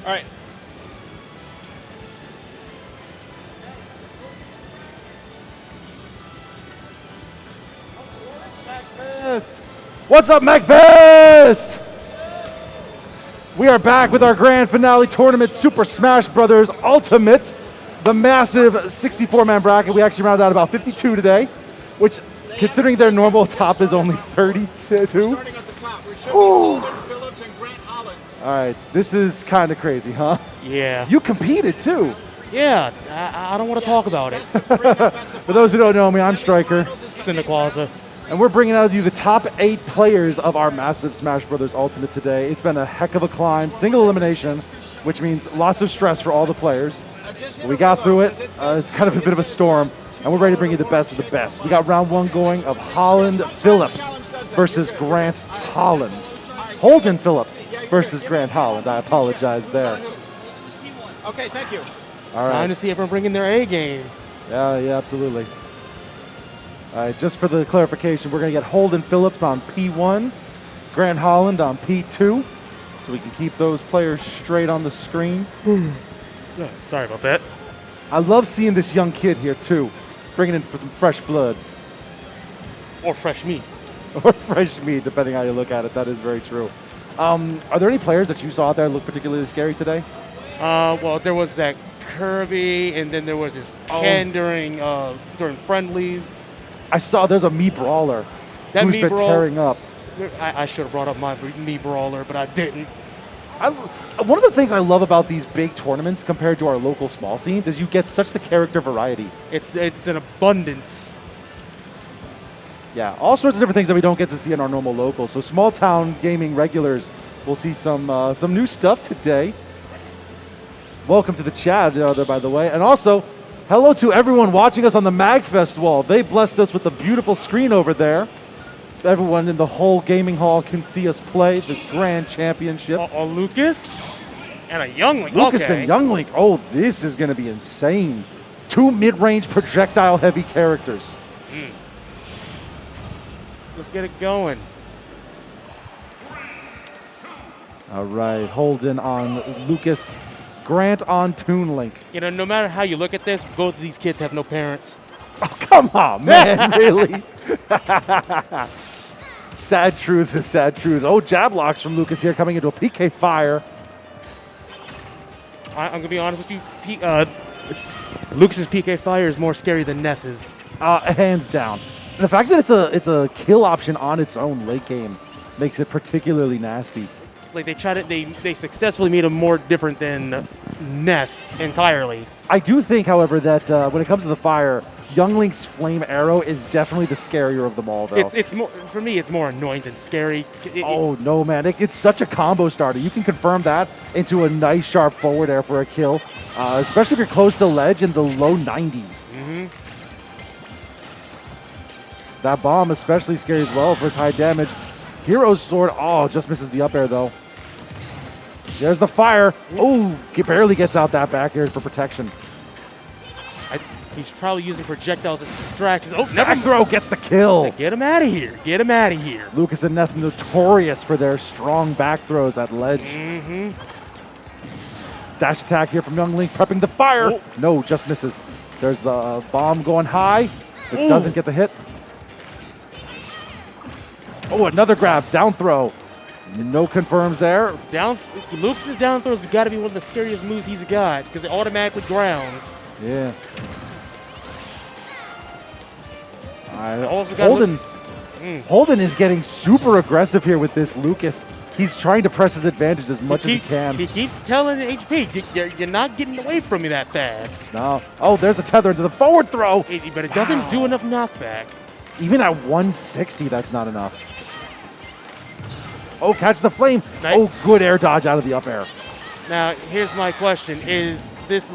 All right. Magfest. What's up, Magfest? We are back with our grand finale tournament, Super Smash Bros. Ultimate, the massive 64-man bracket. We actually rounded out about 52 today, which, considering their normal top is only 32. Starting at the top, we should be Holden, Phillips, and Grant Holland. All right, this is kind of crazy, huh? Yeah. You competed too. Yeah, I don't want to talk about it. For those who don't know me, I'm Striker. Cinequaza. And we're bringing out you the top 8 players of our massive Smash Bros. Ultimate today. It's been a heck of a climb, single elimination, which means lots of stress for all the players. But we got through it. It's kind of a bit of a storm, and we're ready to bring you the best of the best. We got round 1 going of Holland Phillips versus Grant Holland. Holden Phillips versus Grant Holland. I apologize there. Okay, thank you. All right. Time to see everyone bringing their A game. Yeah, absolutely. All right, just for the clarification, we're going to get Holden Phillips on P1, Grant Holland on P2, so we can keep those players straight on the screen. Yeah, sorry about that. I love seeing this young kid here, too, bringing in some fresh blood. Or fresh meat. Or fresh meat, depending how you look at it. That is very true. Are there any players that you saw out there that look particularly scary today? Well, there was that Kirby, and then there was this Ken during friendlies. I saw there's a Mii Brawler That who's Mii been Brawl- tearing up. I should have brought up my Mii Brawler, but I didn't. One of the things I love about these big tournaments compared to our local small scenes is you get such the character variety. It's an abundance. Yeah, all sorts of different things that we don't get to see in our normal locals. So small town gaming regulars will see some new stuff today. Welcome to the chat there, by the way. And also, hello to everyone watching us on the Magfest wall. They blessed us with a beautiful screen over there. Everyone in the whole gaming hall can see us play the Grand Championship. Lucas and a Youngling. Lucas Okay. and Youngling. Oh, this is going to be insane. 2 mid-range projectile-heavy characters. Let's get it going. All right, Holden on Lucas. Grant on Toon Link. You know, no matter how you look at this, both of these kids have no parents. Oh, come on, man, really? Sad truth is sad truth. Oh, jab locks from Lucas here coming into a PK fire. I'm going to be honest with you. Lucas's PK Fire is more scary than Ness's. Hands down. The fact that it's a kill option on its own late game makes it particularly nasty. Like they successfully made him more different than Ness entirely. I do think, however, that when it comes to the fire, Youngling's flame arrow is definitely the scarier of them all, though. It's more, for me, it's more annoying than scary. Oh, no, man. It's such a combo starter. You can confirm that into a nice sharp forward air for a kill, especially if you're close to ledge in the low 90s. Mm-hmm. That bomb especially scary as well for its high damage. Hero's Sword, just misses the up air, though. There's the fire. Oh, barely gets out that back air for protection. He's probably using projectiles as distractions. Oh, Back throw gets the kill. Get him out of here. Get him out of here. Lucas and Neth notorious for their strong back throws at ledge. Mm-hmm. Dash attack here from Youngling, prepping the fire. Oh. No, just misses. There's the bomb going high. It doesn't get the hit. Oh, another grab, down throw. No confirms there. Lucas's down throws has got to be one of the scariest moves he's got because it automatically grounds. Yeah. Also got Holden is getting super aggressive here with this Lucas. He's trying to press his advantage as much as he can. He keeps telling HP, you're not getting away from me that fast. No. Oh, there's a tether into the forward throw. But it doesn't do enough knockback. Even at 160, that's not enough. Oh, catch the flame. Nice. Oh, good air dodge out of the up air. Now, here's my question. Is this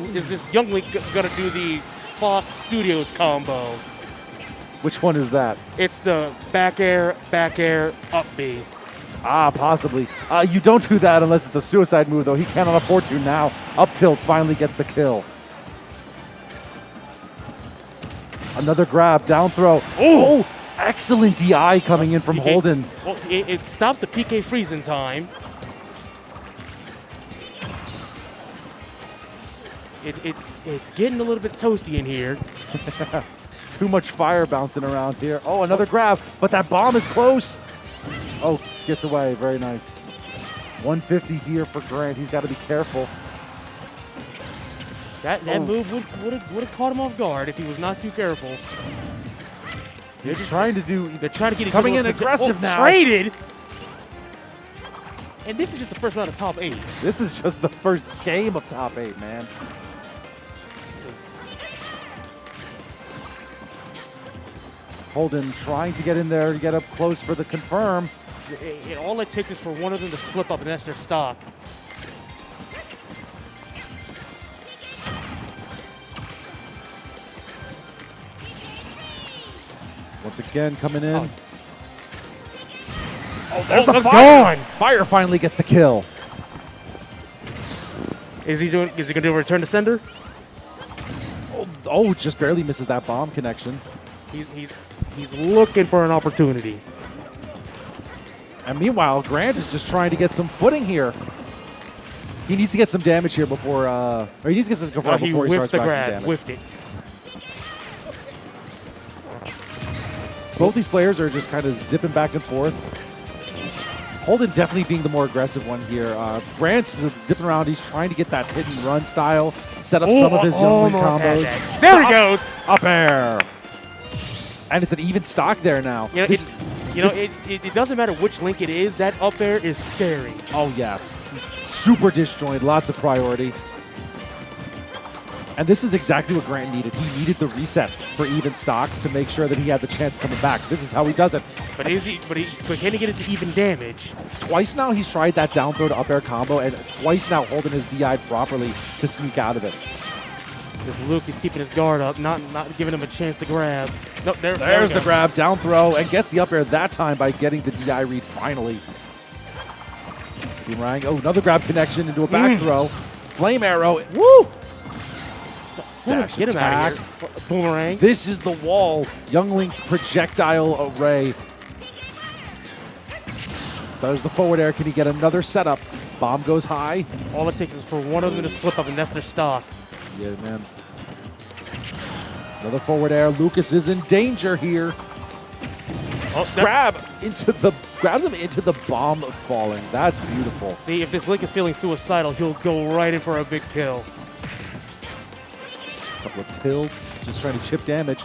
Youngling going to do the Fox Studios combo? Which one is that? It's the back air, up B. Possibly. You don't do that unless it's a suicide move, though. He cannot afford to now. Up tilt finally gets the kill. Another grab, down throw. Oh, excellent DI coming in from Holden. Well, it stopped the PK freeze in time. It's getting a little bit toasty in here. Too much fire bouncing around here. Oh, another grab, but that bomb is close. Oh, gets away. Very nice. 150 here for Grant. He's got to be careful. That move would have caught him off guard if he was not too careful. They're trying to do. They're trying to get coming in aggressive now. Traded. And this is just the first round of top 8. This is just the first game of top 8, man. Holden trying to get in there to get up close for the confirm. All it takes is for one of them to slip up, and that's their stock. Once again, coming in. Oh, there's the fire. Gone. Fire finally gets the kill. Is he going to do a return to sender? Oh, just barely misses that bomb connection. He's looking for an opportunity. And meanwhile, Grant is just trying to get some footing here. He needs to get some damage here before, or he needs to get some confirm before he starts the backing grab. damage. Whiffed it. Both these players are just kind of zipping back and forth. Holden definitely being the more aggressive one here. Grant's zipping around. He's trying to get that hit and run style, set up some of his young combos. There he goes. Up air. And it's an even stock there now. It doesn't matter which link it is. That up air is scary. Oh, yes. Super disjoint. Lots of priority. And this is exactly what Grant needed. He needed the reset for even stocks to make sure that he had the chance coming back. This is how he does it. But can he get it to even damage? Twice now he's tried that down throw to up air combo, and twice now Holden has DI'd properly to sneak out of it. This Luke is keeping his guard up, not giving him a chance to grab. No, there's the grab, down throw, and gets the up air that time by getting the DI read finally. Boomerang. Oh, another grab connection into a back throw. Flame arrow. Woo! Dash get him attack. out of here. Boomerang. This is the wall. Young Link's projectile array. There's the forward air. Can he get another setup? Bomb goes high. All it takes is for one of them to slip up, and that's their stock. Yeah, man. Another forward air. Lucas is in danger here. Oh, Grabs him into the bomb falling. That's beautiful. See, if this Link is feeling suicidal, he'll go right in for a big kill. Couple of tilts, just trying to chip damage.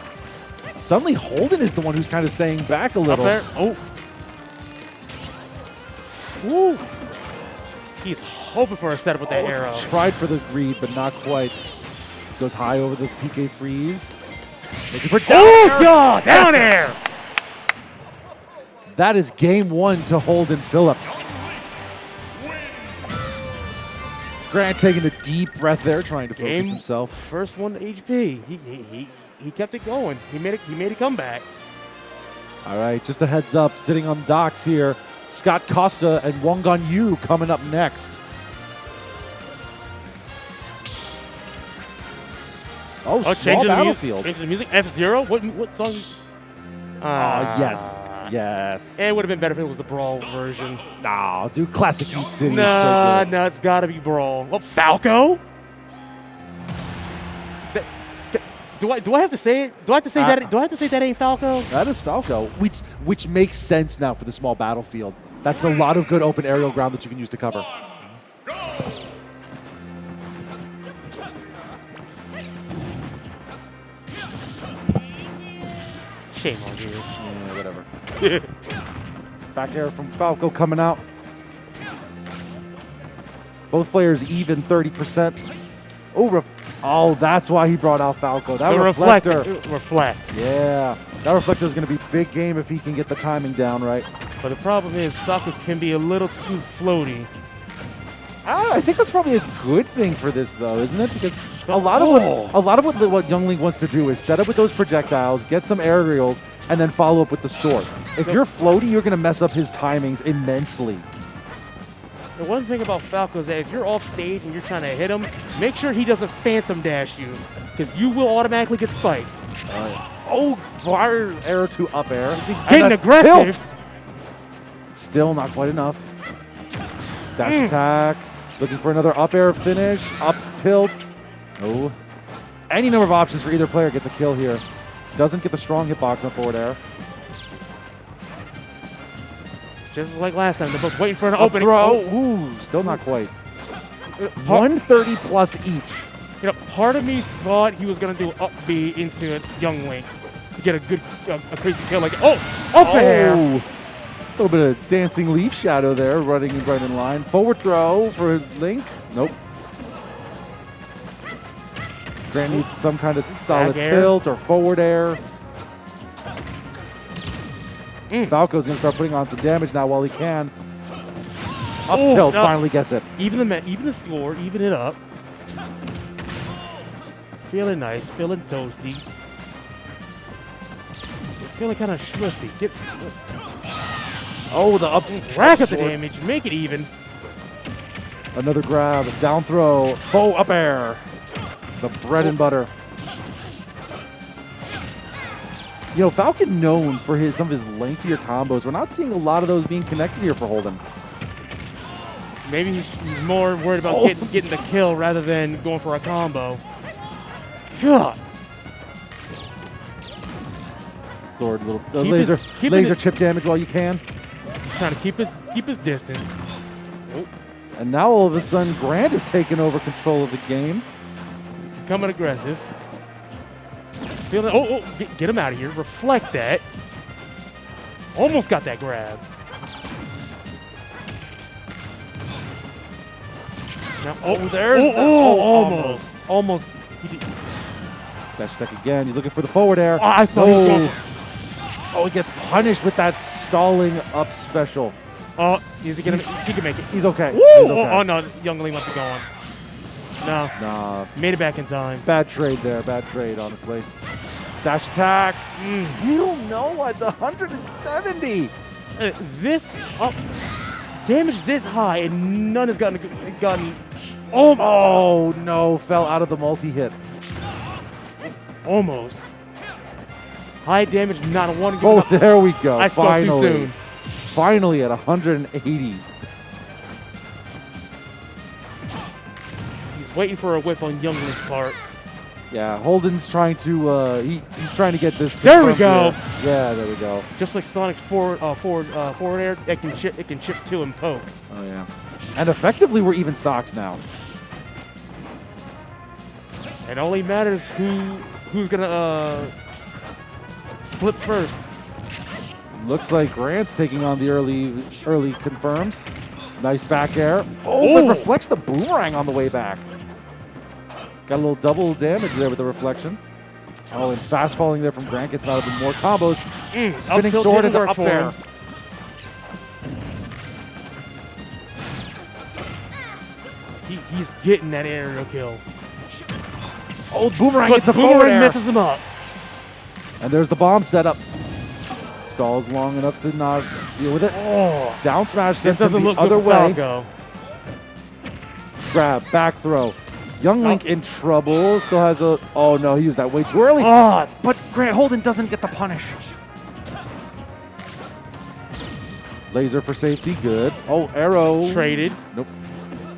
Suddenly, Holden is the one who's kind of staying back a little. Up there. Oh. Woo. He's hoping for a setup with that arrow. Tried for the read, but not quite. Goes high over the PK freeze. Looking for down air. God, down air. That is game 1 to Holden Phillips. Grant taking a deep breath there, trying to focus himself. First one to HP. He kept it going. He made a comeback. All right, just a heads up, sitting on docks here, Scott Costa and Wongan Yu coming up next. Oh, small battlefield. Change the music. F-Zero. What song? Yes. It would have been better if it was the Brawl version. Nah, dude, classic Heat City. No, it's got to be Brawl. Well, Falco. Do I have to say it? Do I have to say that? Do I have to say that ain't Falco? That is Falco, which makes sense now for the small battlefield. That's a lot of good open aerial ground that you can use to cover. Shame on you. Yeah, whatever. Back air from Falco coming out. Both players even 30%. Oh, that's why he brought out Falco. That reflector. Reflect. Yeah. That reflector is going to be big game if he can get the timing down right. But the problem is Falco can be a little too floaty. I think that's probably a good thing for this, though, isn't it? Because a lot of what Young Link wants to do is set up with those projectiles, get some aerials, and then follow up with the sword. If you're floaty, you're going to mess up his timings immensely. The one thing about Falco is that if you're off stage and you're trying to hit him, make sure he doesn't phantom dash you, because you will automatically get spiked. Fire arrow to up air. He's getting aggressive. Tilt. Still not quite enough. Dash attack. Looking for another up air finish. Up tilt. Oh. Any number of options for either player gets a kill here. Doesn't get the strong hitbox on forward air. Just like last time, they're both waiting for an opening. Throw. Ooh, still not quite. 130 plus each. You know, part of me thought he was going to do up B into Young Link to get a good, a crazy kill. Like, up air. A little bit of dancing leaf shadow there, running right in line. Forward throw for Link. Nope. Grant needs some kind of solid tilt or forward air. Falco's going to start putting on some damage now while he can. Up tilt finally gets it. Even the score, even it up. Feeling nice, feeling toasty. Feeling kind of swifty. The up rack up the damage, make it even. Another grab, down throw, up air. The bread and butter. You know, Falcon known for some of his lengthier combos. We're not seeing a lot of those being connected here for Holden. Maybe he's more worried about getting the kill rather than going for a combo. God. Sword, little laser chip damage while you can. He's trying to keep his distance. And now all of a sudden, Grant is taking over control of the game. Becoming aggressive. Feeling, get him out of here. Reflect that. Almost got that grab. Now, there's almost. Almost. Dash attack again. He's looking for the forward air. I thought he was going he gets punished with that stalling up special. He can make it. He's okay. Woo! He's okay. Oh, no. Young Lee might be gone. No. Nah. Made it back in time. Bad trade there. Bad trade, honestly. Dash attack. Still no at the 170. This up damage this high, and none has gotten. Oh no! Fell out of the multi-hit. Almost. High damage, not a one. There we go. I spoke too soon. Finally at 180. He's waiting for a whiff on Young Link's part. Yeah, Holden's trying to he's trying to get this. There we go. Yeah, there we go. Just like Sonic's forward air, it can chip to and poke. Oh yeah. And effectively, we're even stocks now. It only matters who's gonna slip first. Looks like Grant's taking on the early confirms. Nice back air. But reflects the boomerang on the way back. Got a little double damage there with the reflection. And fast falling there from Grant gets him out of more combos. Spinning sword into up air. He's getting that aerial kill. Boomerang But gets a forward boomerang air. messes him up. And there's the bomb setup. Stalls long enough to not deal with it. Down smash sends him the other way. Falco. Grab, back throw. Young Link in trouble. Still has a... Oh, no, he used that way too early. But Grant Holden doesn't get the punish. Laser for safety. Good. Arrow. Traded. Nope.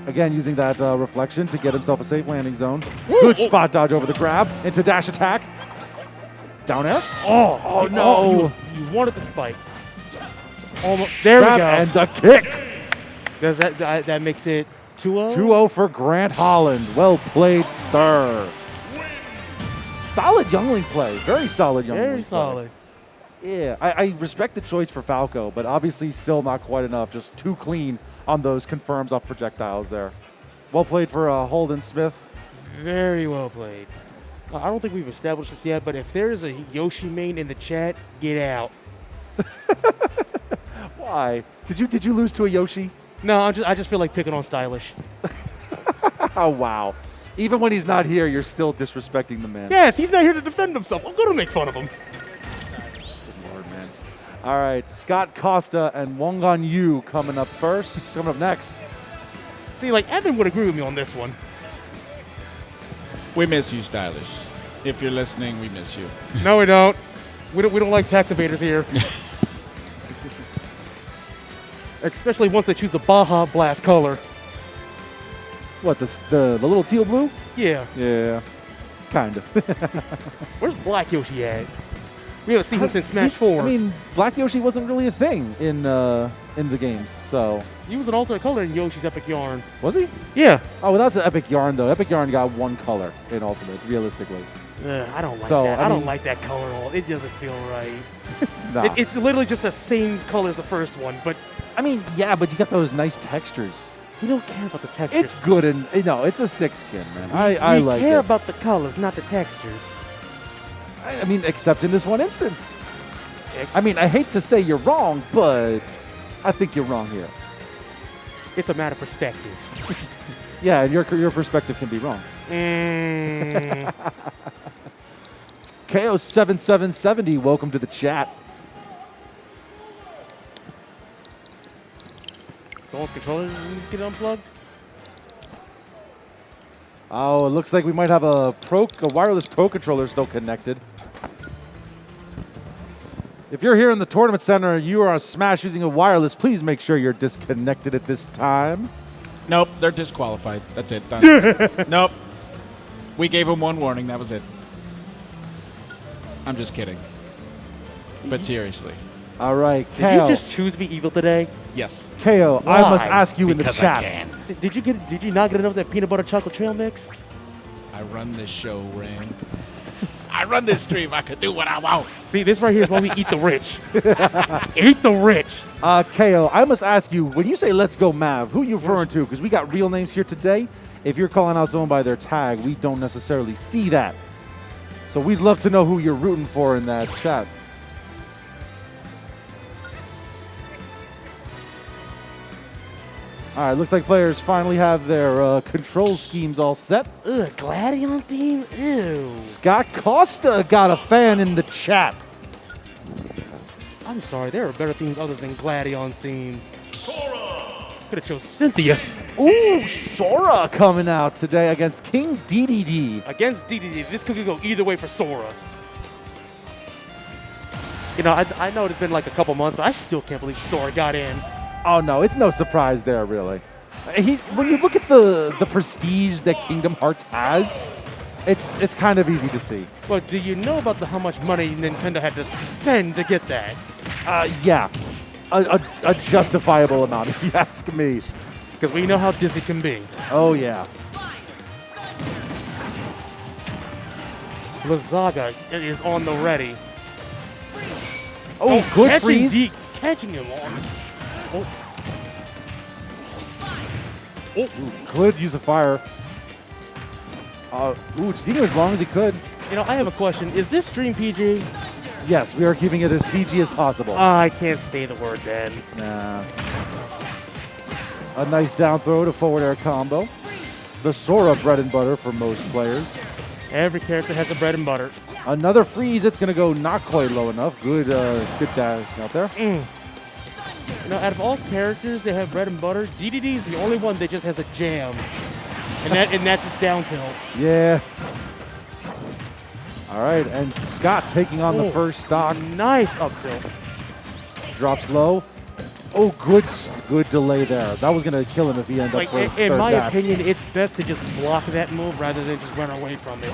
Again, using that reflection to get himself a safe landing zone. Good spot dodge over the grab. Into dash attack. Down air. No. He wanted the spike. Almost. There Grab we go. And the kick. Does that makes it 2-0? 2-0 for Grant Holland. Well played, sir. Solid Young Link play. Very solid Young Link play. Very solid. Yeah, I respect the choice for Falco, but obviously still not quite enough. Just too clean on those confirms off projectiles there. Well played for Holden Smith. Very well played. I don't think we've established this yet, but if there's a Yoshi main in the chat, get out. Why? Did you lose to a Yoshi? No, I just feel like picking on Stylish. Oh, wow. Even when he's not here, you're still disrespecting the man. Yes, he's not here to defend himself. I'm going to make fun of him. Good Lord, man. All right, Scott Costa and Wongan Yu coming up next. See, like, Evan would agree with me on this one. We miss you, Stylish. If you're listening, we miss you. No, we don't. We don't like tax evaders here. Especially once they choose the Baja Blast color. What, the little teal blue? Yeah. Yeah, kind of. Where's Black Yoshi at? We haven't seen him since Smash 4. I mean, Black Yoshi wasn't really a thing in the games, so. He was an alternate color in Yoshi's Epic Yarn. Was he? Yeah. Oh, well, that's an Epic Yarn, though. Epic Yarn got one color in Ultimate, realistically. I don't like So, that. I I don't mean- like that color at all. It doesn't feel right. Nah. It's literally just the same color as the first one, but I mean, yeah, but you got those nice textures. we don't care about the textures. It's good, and no, it's a 6 skin, man. I like We care it. about the colors, not the textures. I mean, except in this one instance. I mean, I hate to say you're wrong, but I think you're wrong here. It's a matter of perspective. Yeah, and your perspective can be wrong. KO7770, welcome to the chat. Someone's controller needs to get unplugged. Oh, it looks like we might have a wireless Pro controller still connected. If you're here in the tournament center and you are on Smash using a wireless, please make sure you're disconnected at this time. Nope, they're disqualified. That's it. Done. Nope. We gave them one warning. That was it. I'm just kidding. But seriously. All right, Did KO. you just choose to be evil today? Yes. KO, I Why? must ask you in the Because chat. I can. Did you not get enough of that peanut butter chocolate trail mix? I run this show, Ram. I run this stream. I could do what I want. See, this right here is why we eat the rich. Eat the rich. KO, I must ask you, when you say let's go Mav, who are you referring to? Because we got real names here today. If you're calling out someone by their tag, we don't necessarily see that. So we'd love to know who you're rooting for in that chat. All right, looks like players finally have their control schemes all set. Ugh, Gladion theme? Ew. Scott Costa got a fan in the chat. I'm sorry, there are better themes other than Gladion's theme. Could have chose Cynthia. Ooh, Sora coming out today against King DDD. Against DDDs, this could go either way for Sora. You know, I know it's been like a couple months, but I still can't believe Sora got in. Oh no, it's no surprise there, really. When you look at the prestige that Kingdom Hearts has, it's kind of easy to see. But do you know about how much money Nintendo had to spend to get that? Yeah, a justifiable amount, if you ask me. Because we know how Disney can be. Oh yeah. Lazaga is on the ready. Oh, good catching freeze. Catching him on. Ooh, could use a fire. Just eating as long as he could. You know, I have a question. Is this stream PG? Yes, we are keeping it as PG as possible. I can't say the word then. Nah. A nice down throw to forward air combo. The Sora bread and butter for most players. Every character has a bread and butter. Another freeze. It's going to go not quite low enough. Good dash out there. You know, out of all characters that have bread and butter, DDD is the only one that just has a jam. And that's his down tilt. Yeah. All right, and Scott taking on the first stock. Nice up tilt. Drops low. Oh, good delay there. That was going to kill him if he ended up first. In my opinion, it's best to just block that move rather than just run away from it.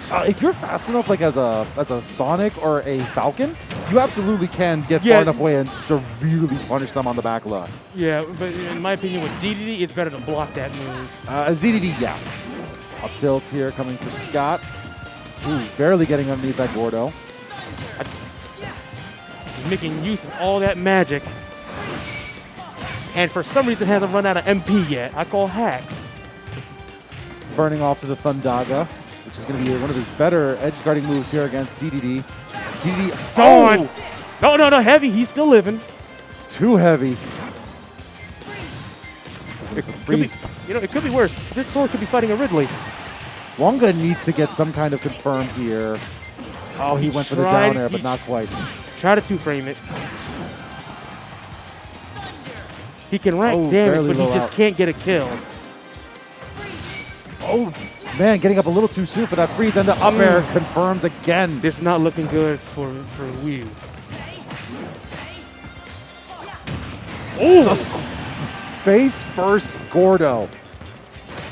If you're fast enough, like as a Sonic or a Falcon, you absolutely can get far enough away and severely punish them on the back left. Yeah, but in my opinion, with DDD, it's better to block that move. As DDD, yeah. Up tilt here coming for Scott. Ooh, barely getting underneath that Gordo. He's making use of all that magic. And for some reason hasn't run out of MP yet. I call hacks. Burning off to the Thundaga, which is going to be one of his better edge guarding moves here against DDD. DDD. Gone. Oh! No, heavy. He's still living. Too heavy. It could be worse. This sword could be fighting a Ridley. Wonga needs to get some kind of confirm here. Oh, he went for the down air, but not quite. Try to two-frame it. He can rack damage, but he just can't get a kill. Oh, man, getting up a little too soon for that freeze, and the up air confirms again. This is not looking good for Wii. Oh! Face first Gordo.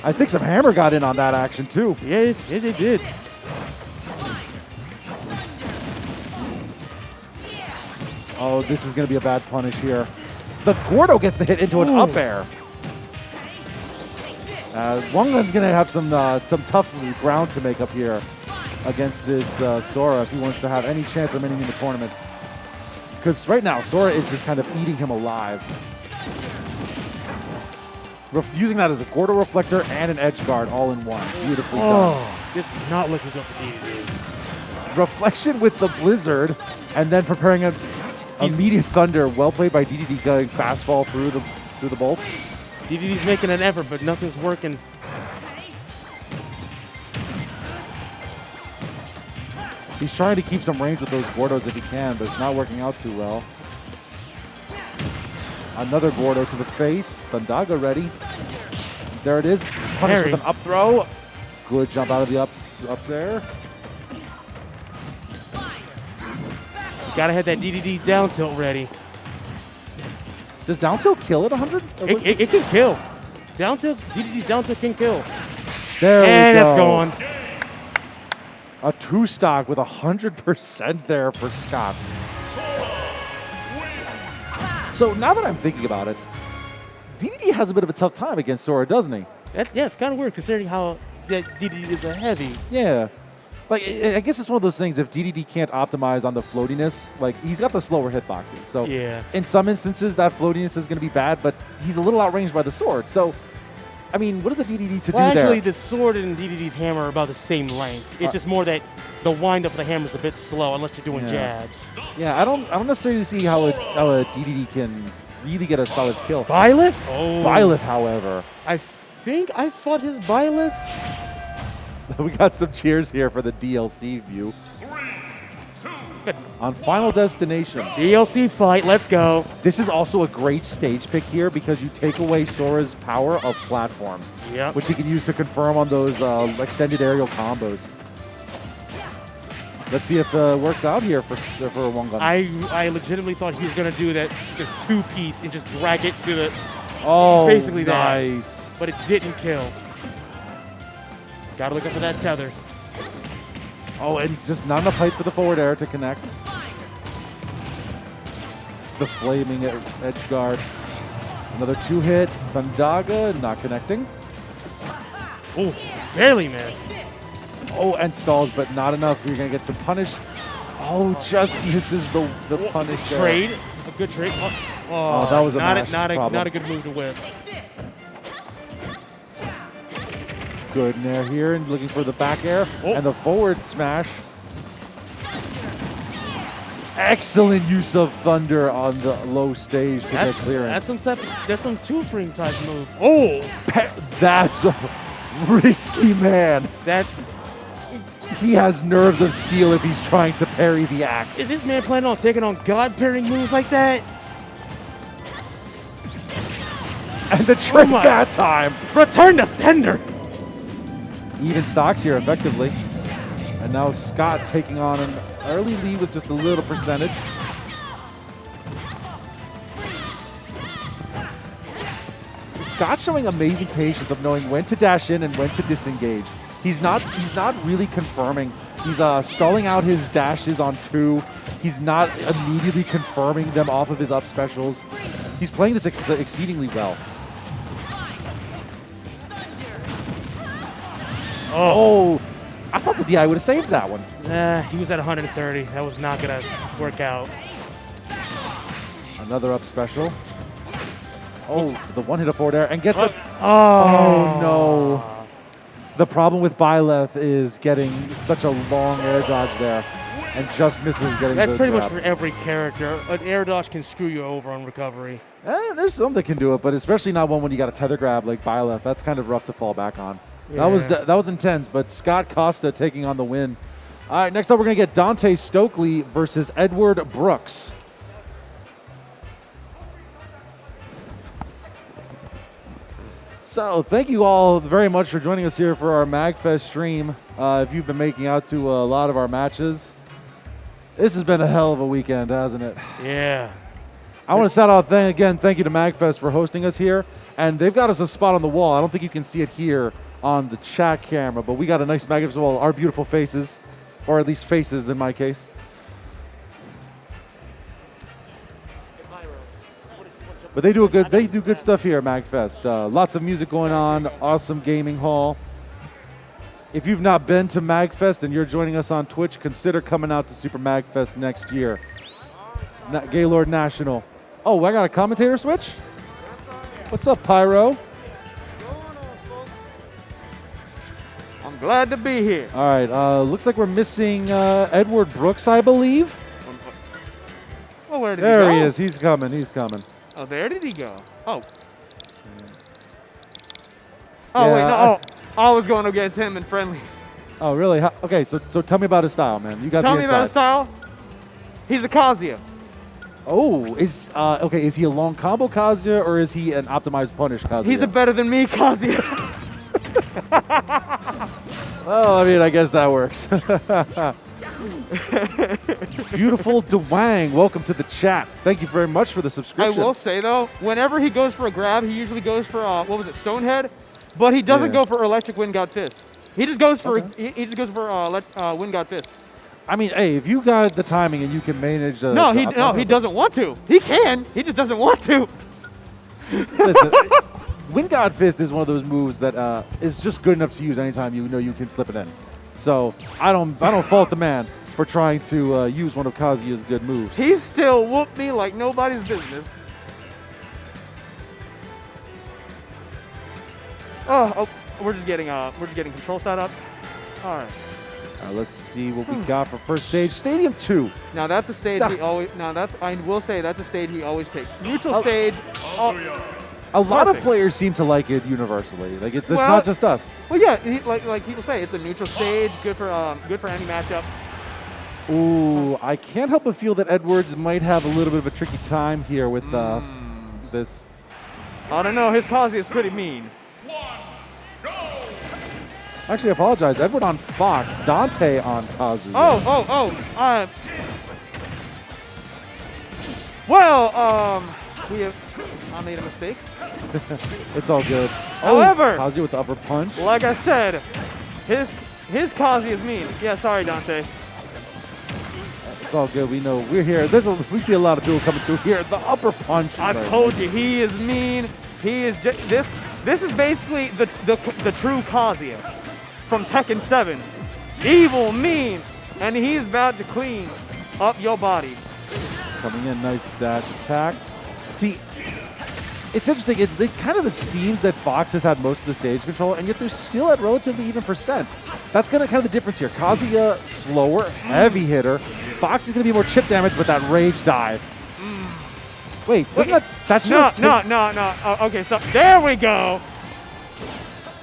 I think some hammer got in on that action, too. Yeah, it did. Oh, this is going to be a bad punish here. The Gordo gets the hit into an up air. Wongun's going to have some tough ground to make up here against this Sora if he wants to have any chance of remaining in the tournament. Because right now, Sora is just kind of eating him alive. Using that as a Gordo reflector and an edge guard all in one. Beautifully done. This is not looking good for DDD. Reflection with the Blizzard, and then preparing a immediate Thunder. Well played by DDD, going fastball through the bolts. DDD's making an effort, but nothing's working. He's trying to keep some range with those Gordos if he can, but it's not working out too well. Another Gordo to the face. Thundaga ready. There it is. Punish with an up throw. Good jump out of the up there. Gotta have that DDD down tilt ready. Does down tilt kill at 100? It can kill. Down tilt, DDD down tilt can kill. There we go. And that's gone. A 2-stock with 100% there for Scott. So now that I'm thinking about it, DDD has a bit of a tough time against Sora, doesn't he? Yeah, it's kind of weird considering how that DDD is a heavy. Yeah. Like, I guess it's one of those things, if DDD can't optimize on the floatiness, like, he's got the slower hitboxes. So yeah. In some instances, that floatiness is going to be bad, but he's a little outranged by the sword. So, I mean, what is a DDD to do there? Actually, the sword and DDD's hammer are about the same length. It's just more that the wind up of the hammer is a bit slow unless you're doing jabs. Yeah, I don't necessarily see how a DDD can really get a solid kill. Byleth? Oh. Byleth, however. I think I fought his Byleth. We got some cheers here for the DLC view. On Final Destination. DLC fight, let's go. This is also a great stage pick here because you take away Sora's power of platforms, which he can use to confirm on those extended aerial combos. Let's see if it works out here for Wongun. I legitimately thought he was going to do that the two-piece and just drag it to the... basically nice. But it didn't kill. Gotta look up for that tether. Oh, and just not enough height for the forward air to connect. The flaming edge guard. Another 2-hit. Thundaga not connecting. Oh, barely missed. Oh, and stalls, but not enough. You're going to get some punish. Oh, just misses the punish there. Trade. A good trade. Oh, that was a not a good move to whip. Good nair here and looking for the back air and the forward smash. Excellent use of Thunder on the low stage to get clearance. That's some two-frame type move. Oh, that's a risky man. He has nerves of steel if he's trying to parry the axe. Is this man planning on taking on God parrying moves like that? And the trick that time. Return to sender. Even stocks here effectively. And now Scott taking on an early lead with just a little percentage. Scott showing amazing patience of knowing when to dash in and when to disengage. He's not really confirming. He's stalling out his dashes on 2. He's not immediately confirming them off of his up specials. He's playing this exceedingly well. Oh, I thought the DI would have saved that one. He was at 130. That was not going to work out. Another up special. Oh, the one-hit of forward air and gets it. Oh, no. The problem with Byleth is getting such a long air dodge there and just misses getting That's the pretty grab. much for every character. An air dodge can screw you over on recovery. There's some that can do it, but especially not one when you got a tether grab like Byleth. That's kind of rough to fall back on. Yeah. That was intense, but Scott Costa taking on the win. All right, next up we're going to get Dante Stokely versus Edward Brooks. So thank you all very much for joining us here for our Magfest stream. If you've been making out to a lot of our matches, this has been a hell of a weekend, hasn't it? Yeah. I want to shout out again, thank you to Magfest for hosting us here. And they've got us a spot on the wall. I don't think you can see it here on the chat camera, but we got a nice magnificent wall. Our beautiful faces, or at least faces in my case. But they do good stuff here at Magfest. Lots of music going on, awesome gaming hall. If you've not been to Magfest and you're joining us on Twitch, consider coming out to Super Magfest next year. Gaylord National. Oh, I got a commentator switch? What's up, Pyro? I'm glad to be here. All right, looks like we're missing Edward Brooks, I believe. Oh, where did he go? There he is. He's coming. He's coming. Oh, there did he go? Oh. Oh, Yeah, wait, no. I was going against him in friendlies. Oh, really? Okay, so tell me about his style, man. You got Tell the me inside. about his style. He's a Kazuya. Oh, is he a long combo Kazuya or is he an optimized punish Kazuya? He's a better than me Kazuya. Well, I mean, I guess that works. Beautiful Dwang, welcome to the chat. Thank you very much for the I subscription. will say, though, whenever he goes for a grab, he usually goes for, Stonehead? But he doesn't go for Electric Wind God Fist. He just goes for he just goes for Wind God Fist. I mean, hey, if you got the timing and you can manage the... He doesn't want to. He can. He just doesn't want to. Listen, Wind God Fist is one of those moves that is just good enough to use anytime you know you can slip it in. So I don't fault the man for trying to use one of Kazuya's good moves. He still whooped me like nobody's business. Oh, we're just getting control set up. All right. Let's see what we got for first stage. Stadium 2. Now that's a stage he always. Now that's I will say that's a stage he always picks. Neutral stage. A lot of Perfect. players seem to like it universally. Like it's Well- not just us. Well, yeah, like people say, it's a neutral stage, good for any matchup. Ooh, I can't help but feel that Edwards might have a little bit of a tricky time here with this. I don't know. His Kazuya is pretty mean. Actually, I apologize. Edward on Fox, Dante on Kazuya. I made a mistake. It's all good. However- Kazuya with the upper punch. Like I said, his Kazuya is mean. Yeah, sorry, Dante. It's all good. We know we're here. We see a lot of people coming through here. The upper punch. I told you, he is mean. He is just this is basically the true Kazuya from Tekken 7. Evil, mean, and he's about to clean up your body. Coming in, nice dash attack. See, it's interesting. It kind of seems that Fox has had most of the stage control, and yet they're still at relatively even percent. That's kind of the difference here. Kazuya, slower, heavy hitter. Fox is going to be more chip damage with that rage dive. Wait, doesn't that should No. Okay, so there we go.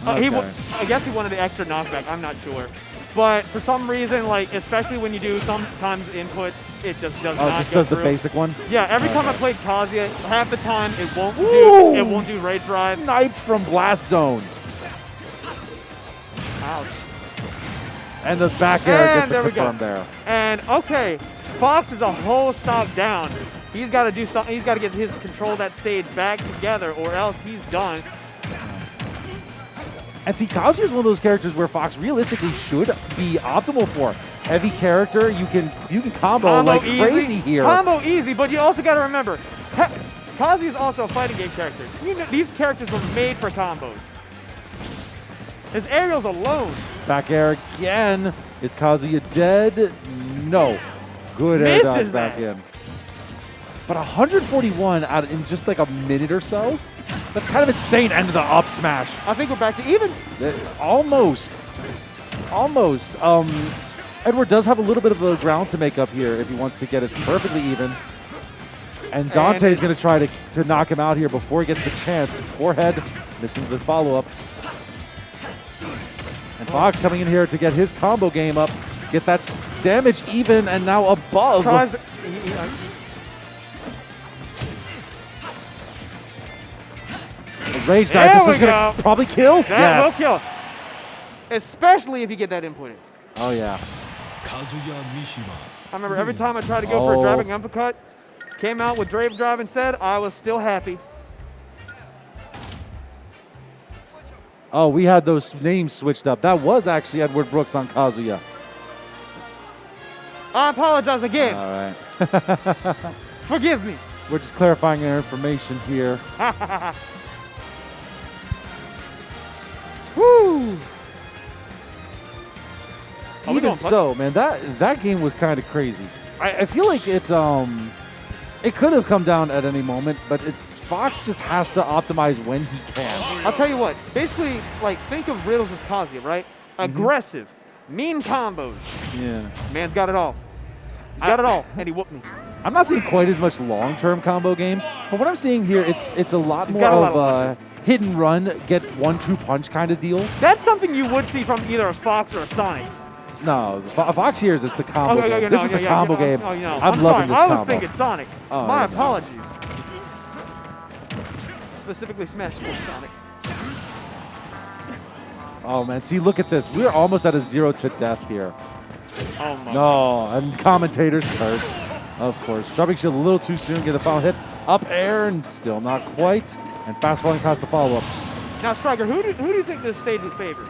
Okay. I guess he wanted the extra knockback. I'm not sure. But for some reason, like, especially when you do sometimes inputs, it just does not Oh, just go does the through. basic one? Yeah, every time I played Kazuya, half the time it won't do rage drive. Sniped from blast zone. Ouch. And the back air And gets there the we go. confirm there. And okay, Fox is a whole stock down. He's got to do something. He's got to get his control of that stage back together, or else he's done. And see, Kazuya is one of those characters where Fox realistically should be optimal for. Heavy character, you can combo like easy. crazy here. Combo easy, but you also got to remember, Kazuya is also a fighting game character. You know, these characters were made for combos. His aerials alone. Back air again. Is Kazuya dead? No. Good air dodge Misses back that. in. But 141 out in just like a minute or so? That's kind of insane. End of the up smash. I think we're back to even. Almost. Edward does have a little bit of a ground to make up here if he wants to get it perfectly even. And Dante's going to try to knock him out here before he gets the chance. Forehead missing the follow-up. And Fox coming in here to get his combo game up. Get that damage even and now above. Tries to, The rage dive. This is going to probably kill. That Yes. will kill. Especially if you get that inputted. Oh, yeah. I remember every time I tried to go for a driving uppercut, came out with Drave Drive instead, I was still happy. Oh, we had those names switched up. That was actually Edward Brooks on Kazuya. I apologize again. All right. Forgive me. We're just clarifying our information here. Woo! Are we Even going so, man, that game was kind of crazy. I feel like it could have come down at any moment, but Fox just has to optimize when he can. I'll tell you what. Basically, like, think of Riddles as Kazuya, right? Aggressive, mean combos. Yeah. Man's got it all. He's got it all, and he whooped me. I'm not seeing quite as much long-term combo game, but what I'm seeing here, it's a lot He's more got a lot of of a hit and run, get 1-2 punch kind of deal. That's something you would see from either a Fox or a Sonic. No, Fox here's is the combo game. This is the combo game. Oh, no. I'm loving sorry. this I was combo. thinking Sonic. Oh, My no. apologies. Specifically Smash 4 Sonic. Oh man, see, look at this. We're almost at a 0 to death here. Oh my. No, and commentators curse. Of course, dropping shield a little too soon. Get the final hit. Up air and still not quite. And fast falling past the follow-up. Now, Striker, who do you think this stage would favor?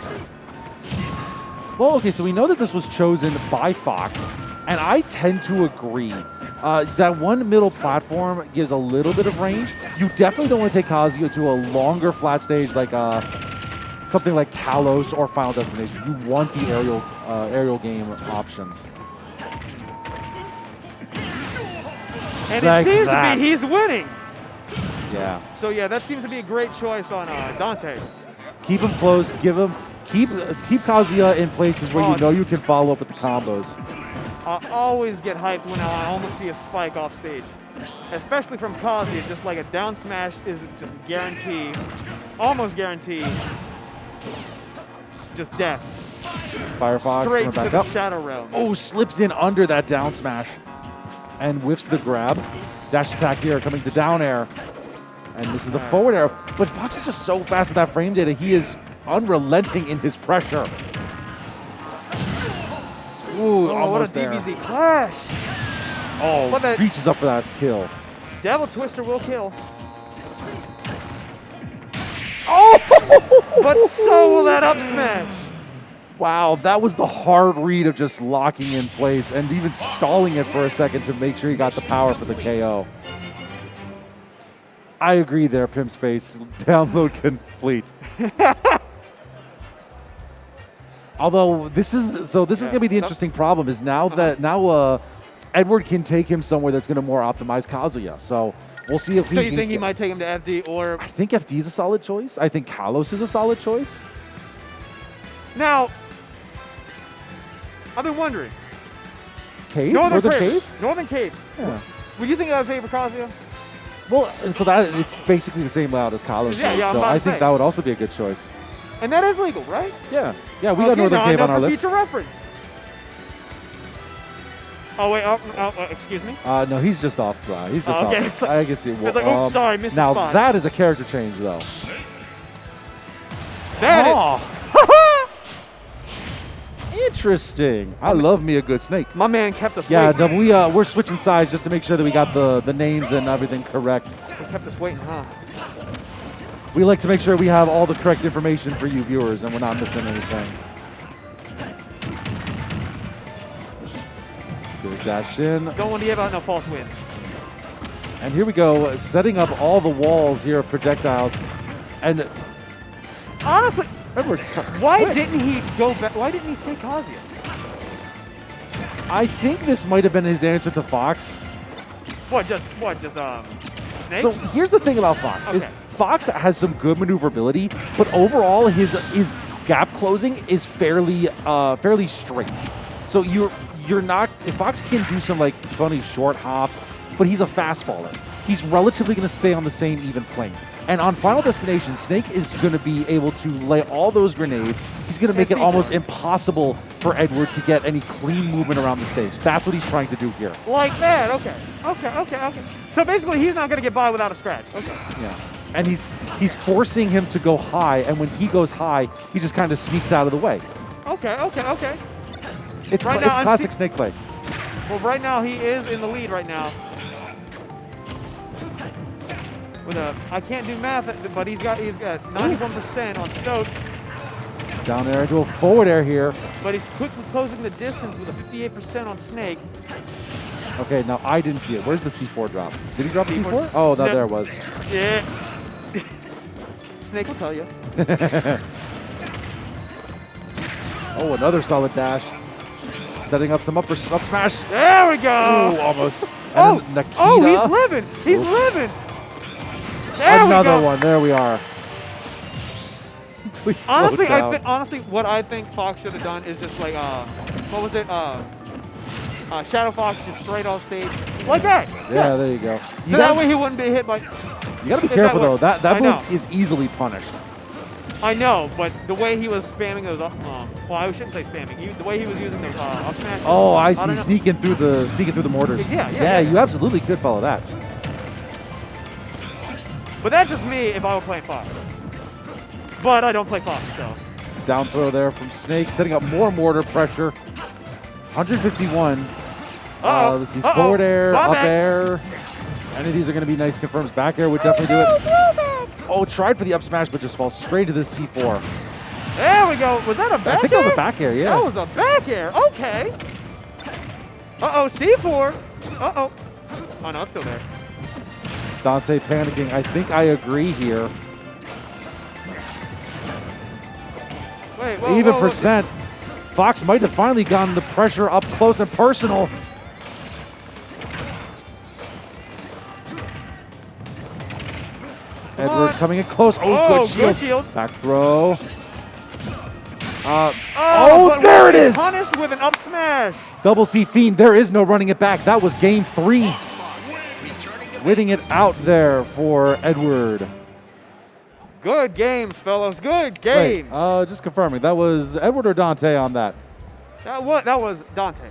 Well, okay, so we know that this was chosen by Fox, and I tend to agree. That one middle platform gives a little bit of range. You definitely don't want to take Kazuya to a longer flat stage like something like Kalos or Final Destination. You want the aerial game options. And Like it seems that. to be he's winning. Yeah. So yeah, that seems to be a great choice on Dante. Keep him close. Keep Kazuya in places where you know you can follow up with the combos. I always get hyped when I almost see a spike off stage. Especially from Kazuya, just like a down smash is just guaranteed, almost guaranteed, just death. Firefox Straight coming to back the up. Shadow Realm. Oh, slips in under that down smash and whiffs the grab. Dash attack here coming to down air. And this is the forward air. But Fox is just so fast with that frame data. He is unrelenting in his pressure. Ooh, Oh, what a almost there. DBZ clash. Oh, But that- reaches up for that kill. Devil Twister will kill. Oh! But so will that up smash. Wow, that was the hard read of just locking in place and even stalling it for a second to make sure he got the power for the KO. I agree there, Pimp Space. Download complete. Although this is going to be the interesting problem is now Edward can take him somewhere that's going to more optimize Kazuya. So we'll see if So you think he might take him to FD or I think FD is a solid choice. I think Kalos is a solid choice. now? I've been wondering. Cave? Northern Northern Cave. Cave? Northern Cave. Yeah. Would you think I would favor Kazuya? Well, so that it's basically the same layout as Kalos. Yeah, did, I'm so about I to think say. that would also be a good choice. And that is legal, right? Yeah. Yeah, we got Northern now I Cave know on our for list. future reference. Oh wait, excuse me. No, he's just off. He's just okay. off. I can see. It's like, oh, sorry, missed the now spot. that is a character change, though. That Interesting. I love me a good snake. my man kept us Yeah, waiting. we're switching sides just to make sure that we got the names and everything correct. He kept us waiting, huh? We like to make sure we have all the correct information for you viewers and we're not missing anything. Good dash in. Don't want to give out no false wins. And here we go, setting up all the walls here of projectiles. And Honestly, Edward, why quick. didn't he go back? Why didn't he stay Kazuya? I think this might have been his answer to Fox. Snake? So here's the thing about Fox is Okay. Fox has some good maneuverability, but overall his gap closing is fairly straight. So you're not if Fox can do some like funny short hops, but he's a fast faller. He's relatively going to stay on the same even plane. And on Final Destination, Snake is going to be able to lay all those grenades. He's going to make it almost impossible for Edward to get any clean movement around the stage. That's what he's trying to do here. Like that, okay. So basically, he's not going to get by without a scratch. Okay. Yeah. And he's forcing him to go high, and when he goes high, he just kind of sneaks out of the way. Okay. It's Right now, I'm classic Snake play. Well, right now he is in the lead right now. With I can't do math, but he's got 91% on Stoke. Down air into a forward air here. But he's quickly closing the distance with a 58% on Snake. Okay, now I didn't see it. Where's the C4 drop? Did he drop a C4? C4? Oh, no, No. there it was. Yeah. Snake will tell you. Oh, another solid dash. Setting up some up smash. There we go. Ooh, almost. Oh, And then Nikita. oh, he's living. He's living. There Another we go. one. There we are. Please slow Honestly, down. honestly, what I think Fox should have done is just like, what was it? Shadow Fox just straight off stage, like that. Yeah, there you go. So that way he wouldn't be hit by. You gotta be that careful way. though. That I know. move is easily punished. I know, but the way he was spamming those, well, I shouldn't say spamming. The way he was using those up smashes. Oh, I don't see. know. Sneaking through the mortars. Yeah, You absolutely could follow that. But that's just me if I were playing Fox. But I don't play Fox, so. Down throw there from Snake, setting up more mortar pressure. 151. Let's see. Forward air, up air. Any of these are going to be nice confirms. Back air would definitely do it. Oh, tried for the up smash, but just falls straight to the C4. There we go. Was that a back air? I think that was a back air, yeah. That was a back air. Okay. Uh-oh, C4. Uh-oh. Oh, no, it's still there. Dante panicking. I think I agree here. Wait, whoa, Even whoa, percent. Fox might have finally gotten the pressure up close and personal. Edward coming in close. Oh, good shield. Back throw. but there it is. Punished with an up smash. Double C Fiend. There is no running it back. That was game 3. Winning it out there for Edward. Good games, fellas. Good games. Wait, just confirming. That was Edward or Dante on that? That was Dante.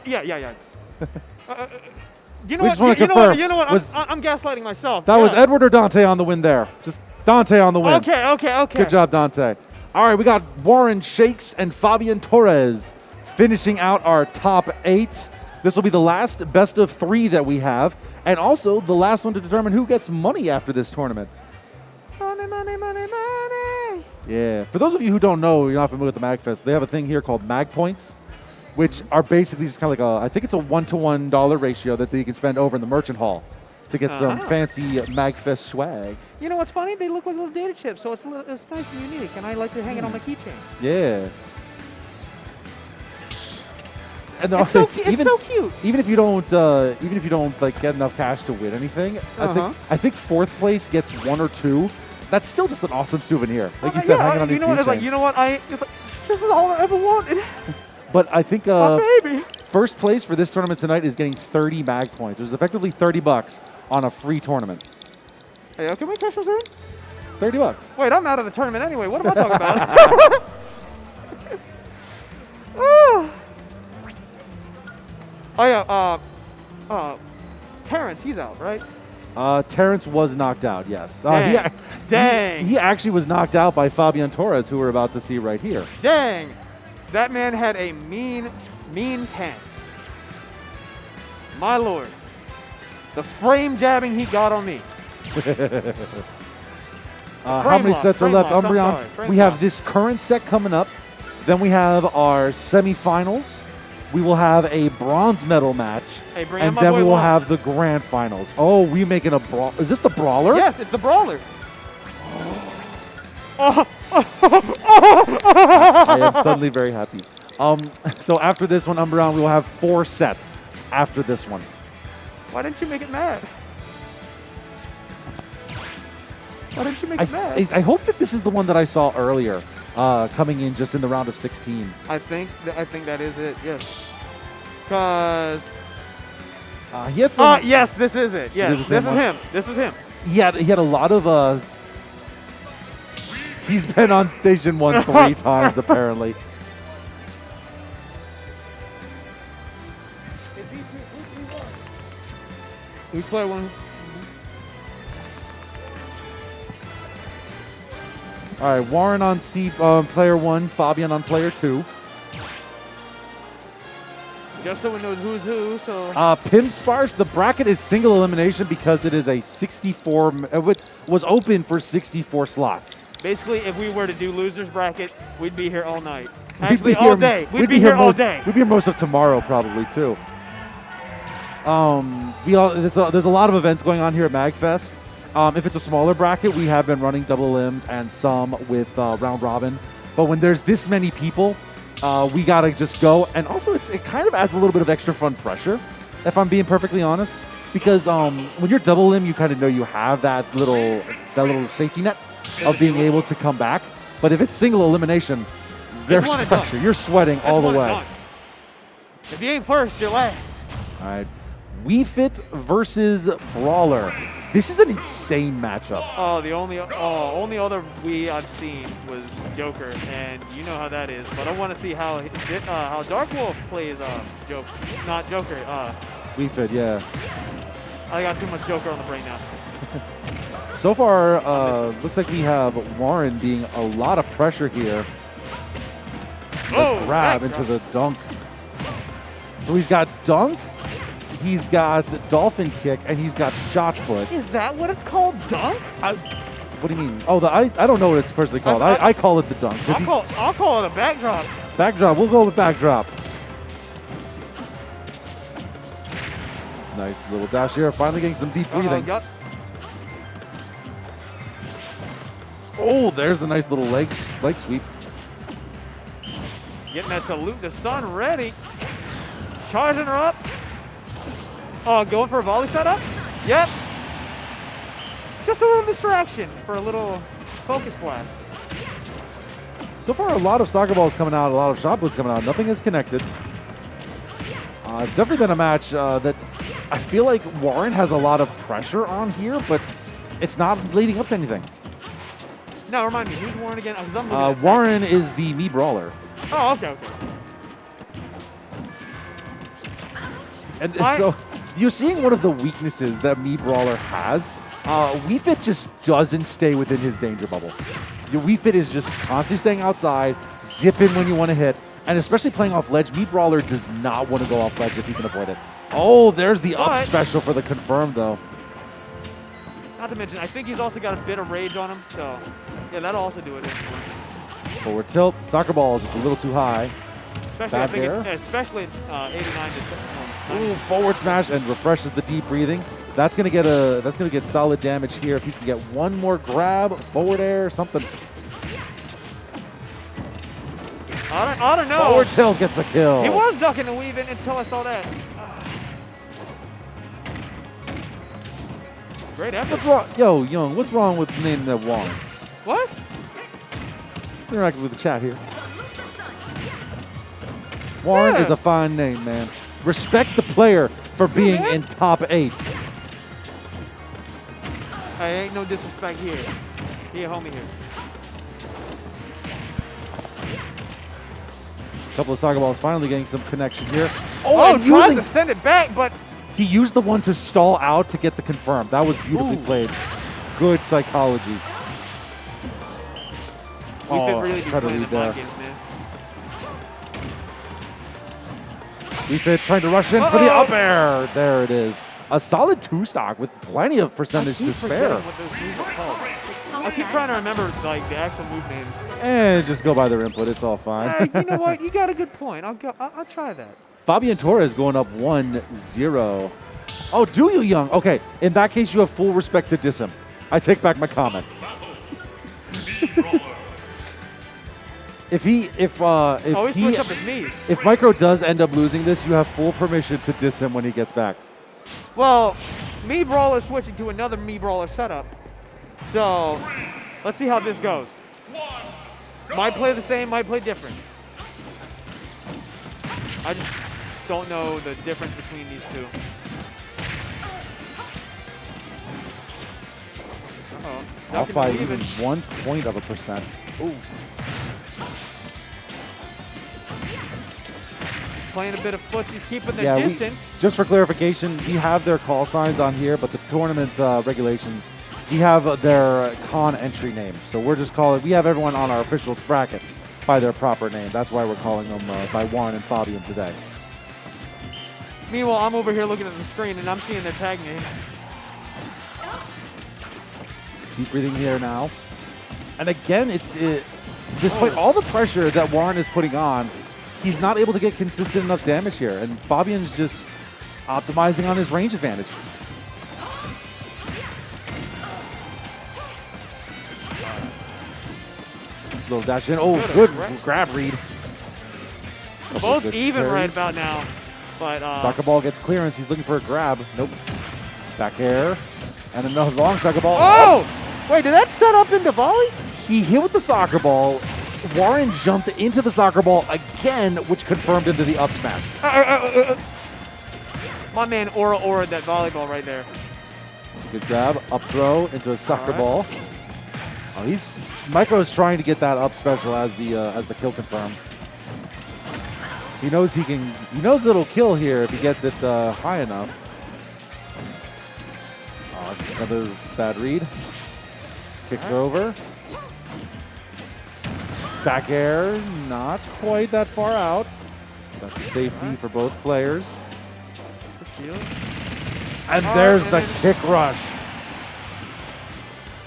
Yeah. You know what? You know what? I'm gaslighting myself. That was Edward or Dante on the win there? Just Dante on the win. Okay. Good job, Dante. All right, we got Warren Shakes and Fabian Torres finishing out our top 8. This will be the last best of 3 that we have, and also the last one to determine who gets money after this tournament. Money. Yeah. For those of you who don't know, you're not familiar with the Magfest, they have a thing here called Mag Points, which are basically just kind of like I think it's a 1-to-1 dollar ratio that you can spend over in the merchant hall to get some fancy Magfest swag. You know what's funny? They look like little data chips, so it's nice and unique, and I like to hang it on my keychain. Yeah. And It's so cute. Even if you don't like get enough cash to win anything, I think 4th place gets 1 or 2. That's still just an awesome souvenir. Like you said, hanging on your keychain. This is all I ever wanted. But I think baby. first place for this tournament tonight is getting 30 mag points. It was effectively $30 on a free tournament. Hey, can we cash those in? $30. Wait, I'm out of the tournament anyway. What am I talking about? Terrence, he's out, right? Terrence was knocked out, yes. Dang. He actually was knocked out by Fabian Torres, who we're about to see right here. Dang. That man had a mean 10. My lord. The frame jabbing he got on me. How many sets are left, Umbreon? We have this current set coming up. Then we have our semifinals. We will have a bronze medal match. And then we will have the grand finals. Oh, we making a brawl. Is this the brawler? Yes, it's the brawler. I am suddenly very happy. So after this one, Umbreon, we will have 4 sets after this one. Why didn't you make it mad? Why didn't you make it mad? I hope that this is the one that I saw earlier, coming in just in the round of 16. I think that is it. Yes. Because he had some. Yes, this is it. Yes, this is him. This is him. He had a lot of. He's been on station 1 3 times apparently. Who's player 1? All right, Warren on player 1, Fabian on player 2. Just so we know who's who, so... Pimp Sparse, the bracket is single elimination because it is a 64... It was open for 64 slots. Basically, if we were to do losers bracket, we'd be here all night. We'd Actually, be all here- day. We'd be here all day. We'd be here most of tomorrow, probably too. There's a lot of events going on here at Magfest. If it's a smaller bracket, we have been running double limbs and some with round robin. But when there's this many people, we gotta just go. And also, it kind of adds a little bit of extra fun pressure, if I'm being perfectly honest. Because when you're double limb, you kind of know you have that little safety net of being able to come back. But if it's single elimination, there's one and pressure. done. You're sweating all the That's one way. and done. If you ain't first, you're last. All right. Wii Fit versus Brawler. This is an insane matchup. Oh, the only other Wii I've seen was Joker, and you know how that is. But I want to see how Dark Wolf plays Joker, not Joker. Wii Fit, yeah. I got too much Joker on the brain now. So far, looks like we have Warren being a lot of pressure here. Oh, Grab back into drop. the dunk. So he's got dunk, he's got dolphin kick, and he's got shot put. Is that what it's called, dunk? What do you mean? Oh, I don't know what it's personally called. I call it the dunk. I'll call it a backdrop. Backdrop. We'll go with backdrop. Nice little dash here. Finally getting some deep breathing. Yup. Oh, there's the nice little leg sweep. Getting that salute the sun ready. Charging her up. Oh, going for a volley setup? Yep. Just a little distraction for a little focus blast. So far, a lot of soccer balls coming out, a lot of shot puts coming out. Nothing is connected. It's definitely been a match that I feel like Warren has a lot of pressure on here, but it's not leading up to anything. No, remind me, who's Warren again? 'Cause I'm looking at Warren is the Mii Brawler. Oh, okay. And so you're seeing one of the weaknesses that Mii Brawler has. Wii Fit just doesn't stay within his danger bubble. Your Wii Fit is just constantly staying outside, zipping when you want to hit, and especially playing off ledge. Mii Brawler does not want to go off ledge if he can avoid it. Oh, there's the up special for the confirm, though. Not to mention, I think he's also got a bit of rage on him, so yeah, that'll also do it. Forward tilt, soccer ball is just a little too high. Especially, Back I think air. Especially 89 to 90. Ooh, forward smash and refreshes the deep breathing. That's gonna get solid damage here. If he can get one more grab, forward air, something. I don't know. Forward tilt gets the kill. He was ducking and weaving until I saw that. Great effort. What's wrong? Yo, Young, what's wrong with naming that Warren? What? Let's interact with the chat here. Warren Yeah. is a fine name, man. Respect the player for being man. in top 8. Hey, ain't no disrespect here. He a homie here. A couple of soccer balls finally getting some connection here. Oh, and tries to send it back, but he used the one to stall out to get the confirm. That was beautifully Ooh. played. Good psychology. we could really be try to playing read the mind there. games, man. Wii Fit trying to rush in for the up air. There it is. A solid 2-stock with plenty of percentage I keep to spare. forgetting what those moves are called. I keep trying to remember like the actual move names. And just go by their input. It's all fine. You know what? You got a good point. I'll try that. Fabian Torres going up 1-0. Oh, do you, Young? Okay, in that case, you have full respect to diss him. I take back my comment. If Oh, he switched up his knees. if Micro does end up losing this, you have full permission to diss him when he gets back. Well, Mii Brawler switching to another Mii Brawler setup. So, let's see how this goes. Might play the same, might play different. I just don't know the difference between these two. Uh-oh. Off by even 1 point of a percent. Ooh. Playing a bit of footsies, keeping their distance. Just for clarification, we have their call signs on here, but the tournament regulations, we have their con entry name. So we're just calling, we have everyone on our official bracket by their proper name. That's why we're calling them by Warren and Fabian today. Meanwhile, I'm over here looking at the screen and I'm seeing their tag names. Deep breathing here now. And again, despite all the pressure that Warren is putting on, he's not able to get consistent enough damage here. And Fabian's just optimizing on his range advantage. Little dash in. Oh, good grab read. Both Good even parries. right about now. But Soccer ball gets clearance. He's looking for a grab. Nope. Back air. And another long soccer ball. oh! Wait, did that set up into volley? He hit with the soccer ball. Warren jumped into the soccer ball again, which confirmed into the up smash. My man aura-ora'd that volleyball right there. Good grab. Up throw into a soccer ball. Oh, Micro's trying to get that up special as the kill confirm. He knows it'll kill here if he gets it high enough. Another bad read. Kicks over. Back air, not quite that far out. That's the safety for both players. And there's the kick rush.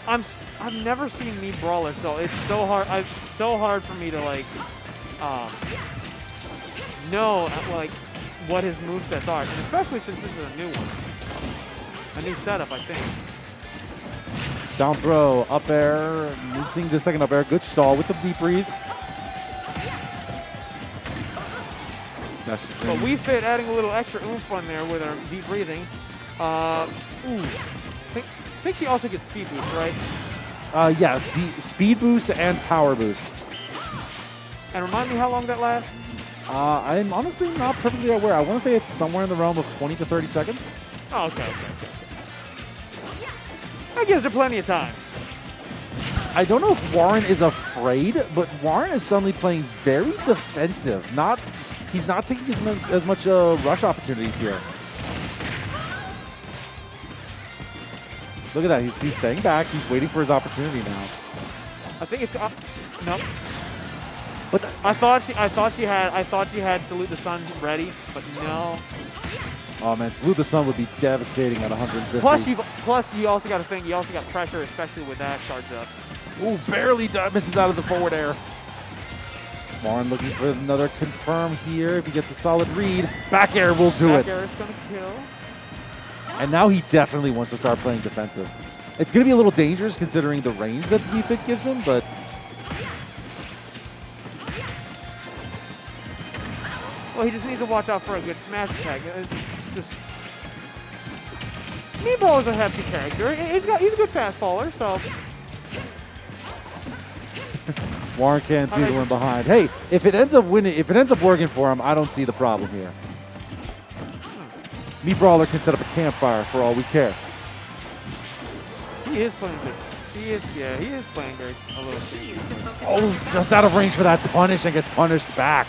I've never seen me brawler, so it's so hard. It's so hard for me to like know like what his movesets are, and especially since this is a new one, a new setup, I think. Down throw, up air, missing the second up air. Good stall with the deep breathe. But we fit adding a little extra oomph on there with our deep breathing. I think she also gets speed boost, right? Yeah, speed boost and power boost. And remind me how long that lasts? I'm honestly not perfectly aware. I want to say it's somewhere in the realm of 20 to 30 seconds. Oh, okay. That gives her plenty of time. I don't know if Warren is afraid, but Warren is suddenly playing very defensive. He's not taking as much rush opportunities here. Look at that. He's staying back. He's waiting for his opportunity now. I think it's no. But I thought she had Salute the Sun ready, but no. Oh man, Salute the Sun would be devastating at 150. Plus you also got to think you also got pressure, especially with that charge up. Ooh, barely misses out of the forward air. Warren looking for another confirm here. If he gets a solid read, back air will do it. Back air is gonna kill. And now he definitely wants to start playing defensive. It's going to be a little dangerous considering the range that VFit gives him, but well, he just needs to watch out for a good smash attack. It's just Meatball is a hefty character. He's a good fast faller, so Warren can't see the one behind. Hey, if it ends up working for him, I don't see the problem here. Me Brawler can set up a campfire for all we care. He is playing good. He is playing very a little. Oh, just out of range for that punish and gets punished back.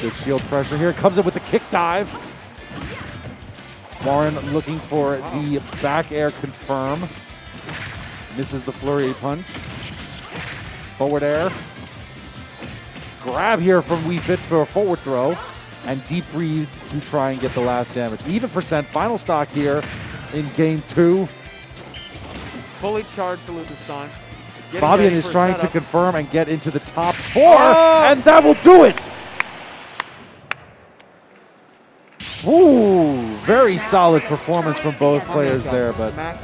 Good shield pressure here. Comes in with the kick dive. Warren looking for the back air confirm. Misses the flurry punch. Forward air. Grab here from WeFit for a forward throw. And deep breathes to try and get the last damage. Even percent. Final stock here in game 2. Fully charged Salute the Sun. Fabian is trying to confirm and get into the top 4. And that will do it. Ooh, very solid performance from both players there, but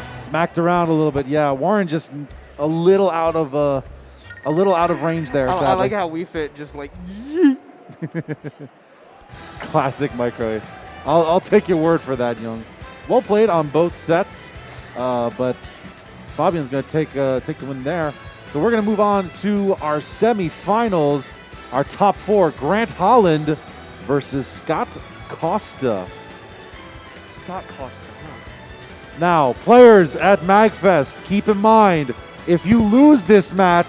smacked around a little bit. Yeah, Warren just a little out of range there. I like how WeFit just like classic microwave. I'll take your word for that, Young. Well played on both sets, but Fabian's going to take the win there. So we're going to move on to our semifinals. Our top 4: Grant Holland versus Scott Costa. Scott Costa. Now, players at Magfest, keep in mind, if you lose this match,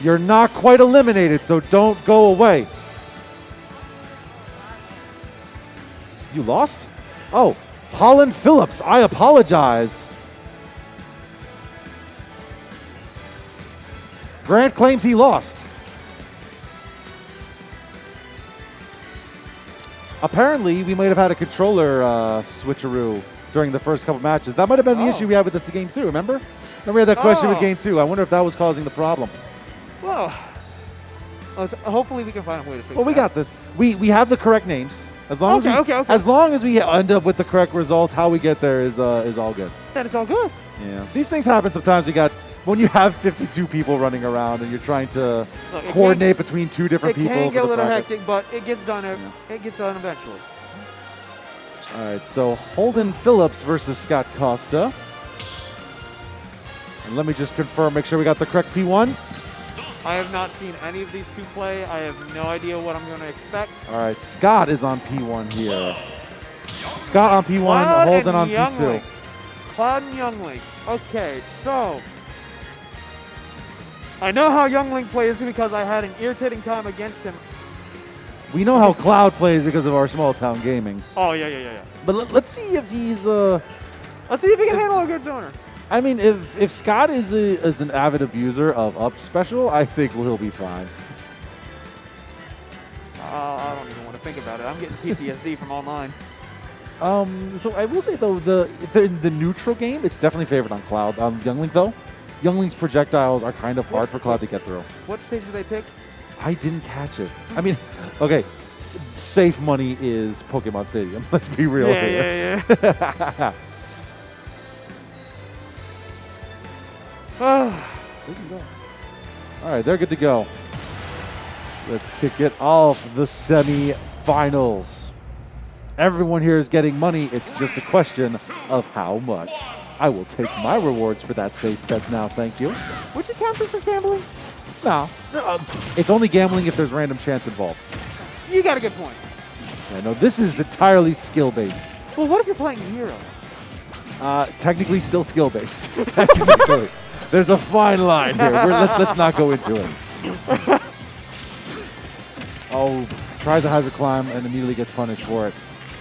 you're not quite eliminated, so don't go away. You lost? Oh, Holland Phillips, I apologize. Grant claims he lost. Apparently, we might have had a controller switcheroo during the first couple matches. That might have been the issue we had with this game 2, remember? Remember we had that question with game 2. I wonder if that was causing the problem. Well, hopefully we can find a way to fix it. Well, we got this. We have the correct names. As long as long as we end up with the correct results, how we get there is all good. Then it's all good. Yeah. These things happen sometimes. When you have 52 people running around and you're trying to coordinate between 2 different people. It can get a little hectic, but it gets done. It gets done eventually. All right. So Holden Phillips versus Scott Costa. And let me just confirm, make sure we got the correct P1. I have not seen any of these 2 play. I have no idea what I'm going to expect. All right, Scott is on P1 here. Scott on P1, Holden on P2. Cloud and Youngling. Okay, so I know how Youngling plays because I had an irritating time against him. We know how Cloud plays because of our small town gaming. Oh, yeah. But let's see if he's Let's see if he can handle a good zoner. I mean, if Scott is an avid abuser of up special, I think he'll be fine. I don't even want to think about it. I'm getting PTSD from online. So I will say though, the neutral game, it's definitely favored on Cloud. Youngling though, Youngling's projectiles are kind of hard for Cloud to get through. What stage did they pick? I didn't catch it. I mean, okay, safe money is Pokemon Stadium. Let's be real here. Yeah. All right, they're good to go. Let's kick it off the semi-finals. Everyone here is getting money. It's just a question of how much. I will take my rewards for that safe bet now, thank you. Would you count this as gambling? No. It's only gambling if there's random chance involved. You got a good point. Yeah, no, this is entirely skill-based. Well, what if you're playing Hero? Technically still skill-based. Technically. There's a fine line here. Let's not go into it. Oh, tries a hazard climb and immediately gets punished for it.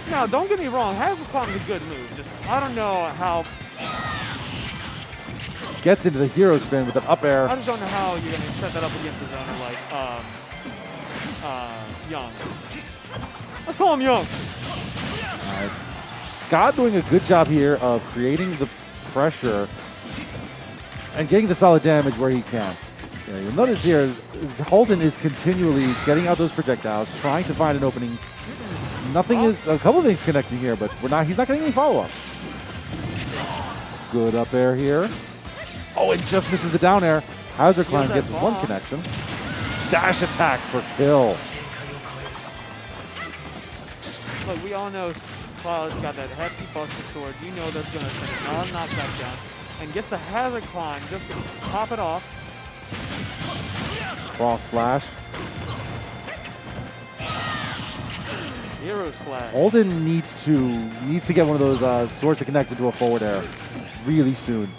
No, don't get me wrong. Hazard climb is a good move. Just I don't know how. Gets into the hero spin with an up air. I just don't know how you're gonna set that up against a zoner like Young. Let's call him Young. All right. Scott doing a good job here of creating the pressure and getting the solid damage where he can. Yeah, you'll notice here, Holden is continually getting out those projectiles, trying to find an opening. Nothing is, a couple of things connecting here, but he's not getting any follow-up. Good up air here. Oh, it just misses the down air. Hazard climb gets one connection. Dash attack for kill. Look, we all know Cloud's got that hefty buster sword. You know that's going to send a knockback down. And gets the hazard climb just to top it off. Cross slash. Hero slash. Holden needs to get one of those swords to connect into a forward air really soon.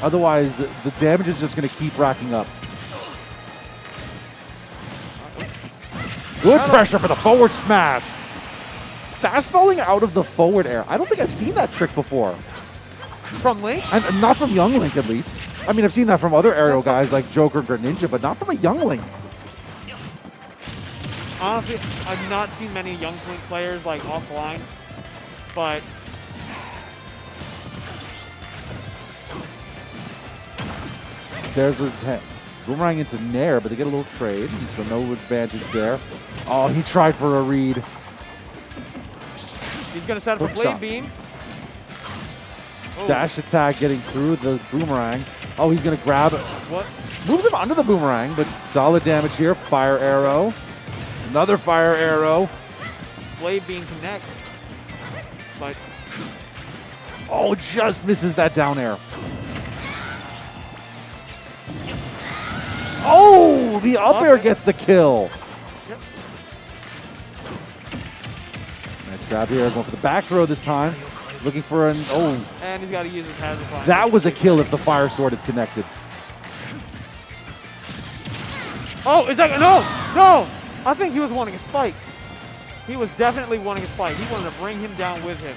Otherwise, the damage is just going to keep racking up. Good pressure for the forward smash. Fast falling out of the forward air. I don't think I've seen that trick before. From Link? And not from Young Link, at least. I mean, I've seen that from other aerial guys like Joker, Greninja, but not from a Young Link. Honestly, I've not seen many Young Link players like offline, but there's the boomerang into Nair, but they get a little trade, so no advantage there. Oh, he tried for a read. He's going to set up a blade beam. Oh. Dash attack getting through the boomerang. Oh, he's going to grab it. What? Moves him under the boomerang, but solid damage here. Fire arrow. Another fire arrow. Blade beam connects. But oh, just misses that down air. Oh, the up air gets the kill. Yep. Nice grab here. Going for the back throw this time. Looking for an, oh. And he's got to use his hazard climb. That was a kill if the fire sword had connected. Oh, is that, no. I think he was wanting a spike. He was definitely wanting a spike. He wanted to bring him down with him.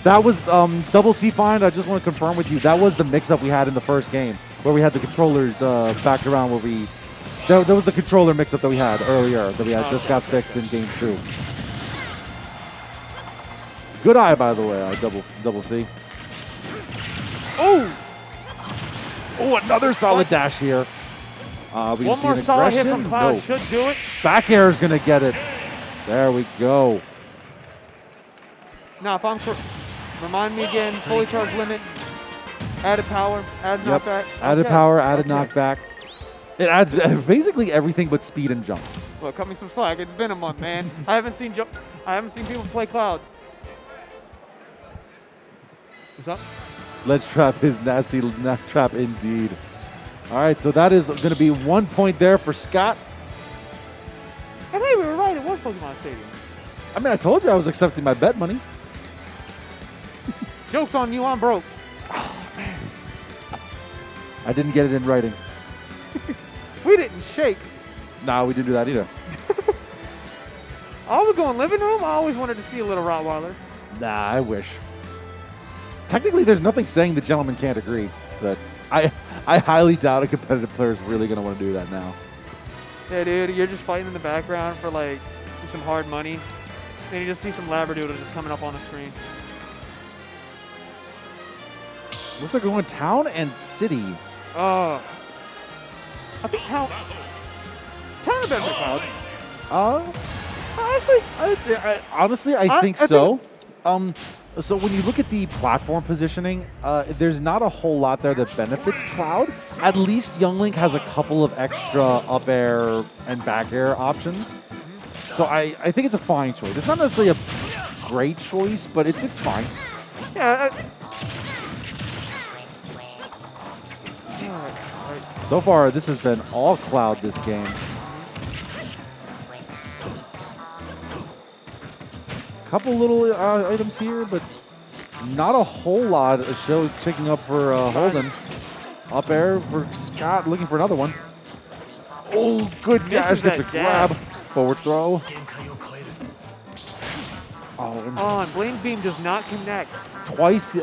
That was double C find. I just want to confirm with you. That was the mix-up we had in the first game. where we had the controllers back around where we. That was the controller mix-up that we had earlier that we had just got fixed in game 2. Good eye, by the way. Double C. Oh! Oh, another solid dash here. We One more solid hit from Cloud should do it. Back air is going to get it. There we go. Now, if I'm remind me again, fully charged limit, added power, added knockback. Added power, added knockback. It adds basically everything but speed and jump. Well, cut me some slack. It's been a month, man. I haven't seen people play Cloud. What's up? Ledge trap is nasty trap indeed. All right, so that is going to be 1 point there for Scott. And hey, we were right. It was Pokemon Stadium. I mean, I told you I was accepting my bet money. Joke's on you. I'm broke. I didn't get it in writing. We didn't shake. Nah, we didn't do that either. Oh, we're going living room? I always wanted to see a little Rottweiler. Nah, I wish. Technically, there's nothing saying the gentleman can't agree, but I highly doubt a competitive player is really going to want to do that now. Yeah, dude, you're just fighting in the background for, like, some hard money. And you just see some Labradoodle just coming up on the screen. Looks like we're going town and city. I think town is better than Cloud. Actually, honestly, I think so. So when you look at the platform positioning, there's not a whole lot there that benefits Cloud. At least Young Link has a couple of extra up air and back air options. So I think it's a fine choice. It's not necessarily a great choice, but it's fine. Yeah. So far, this has been all Cloud this game. Couple little items here, but not a whole lot. A show checking up for Holden. Up air for Scott, looking for another one. Oh, good dash, gets a grab. Forward throw. Oh, and Blame Beam does not connect. Twice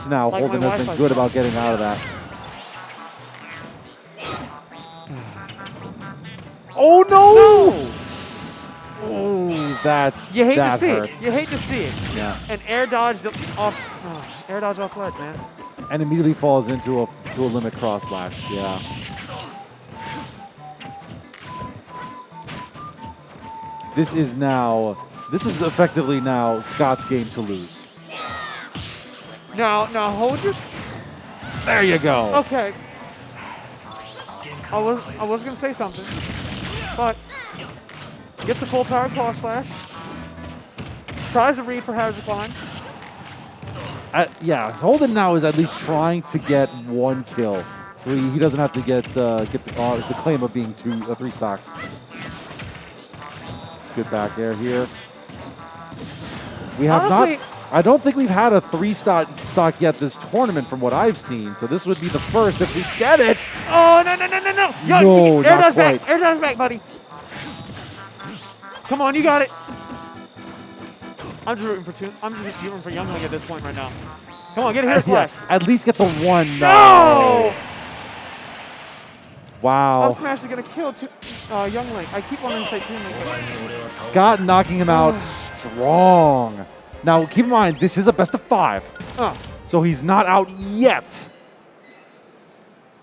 now, Like Holden has been good about getting out of that. Oh, no! Oh, that You hate to see hurts. it. You hate to see it. Yeah. And air dodge off ledge, man. And immediately falls into a limit cross slash. Yeah. This is effectively now Scott's game to lose. Now hold your. There you go. Okay. I was gonna say something, but gets the full power cross slash. Tries to read for hazard climb. Yeah, Holden now is at least trying to get one kill, so he doesn't have to get the claim of being 3 stocked. Good back air here. We have Honestly, I don't think we've had a 3 stock yet this tournament from what I've seen, so this would be the first if we get it. Oh, no. Yo, No, air not dodge quite. back. Air dodge back, buddy. Come on, you got it. I'm just rooting for Youngling at this point right now. Come on, get a hit slash. At least get the one. No! Wow. Up smash is gonna kill Youngling. I keep wanting to say Toon Link. Scott knocking him out strong. Now, keep in mind, this is a best of 5. So he's not out yet.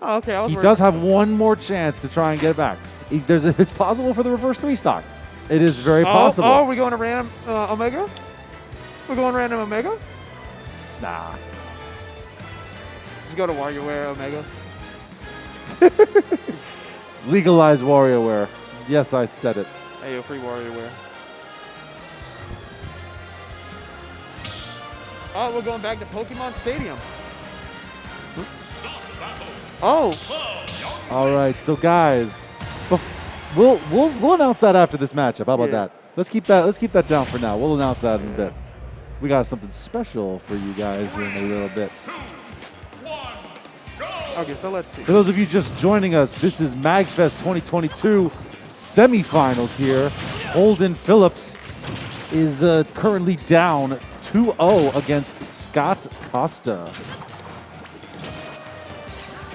Oh, okay. He does have one more chance to try and get it back. It's possible for the reverse 3 stock. It is very possible. Oh, we're going to random Omega? We're going random Omega? Nah. Just go to WarioWare Omega. Legalize WarioWare. Yes, I said it. Hey, yo, free WarioWare. Oh, we're going back to Pokemon Stadium. Oh. All right, so guys, we'll announce that after this matchup. How about that? Let's keep that down for now. We'll announce that in a bit. We got something special for you guys here in a little bit. Okay, so let's see. For those of you just joining us, this is Magfest 2022 semifinals here. Holden Phillips is currently down 2-0 against Scott Costa.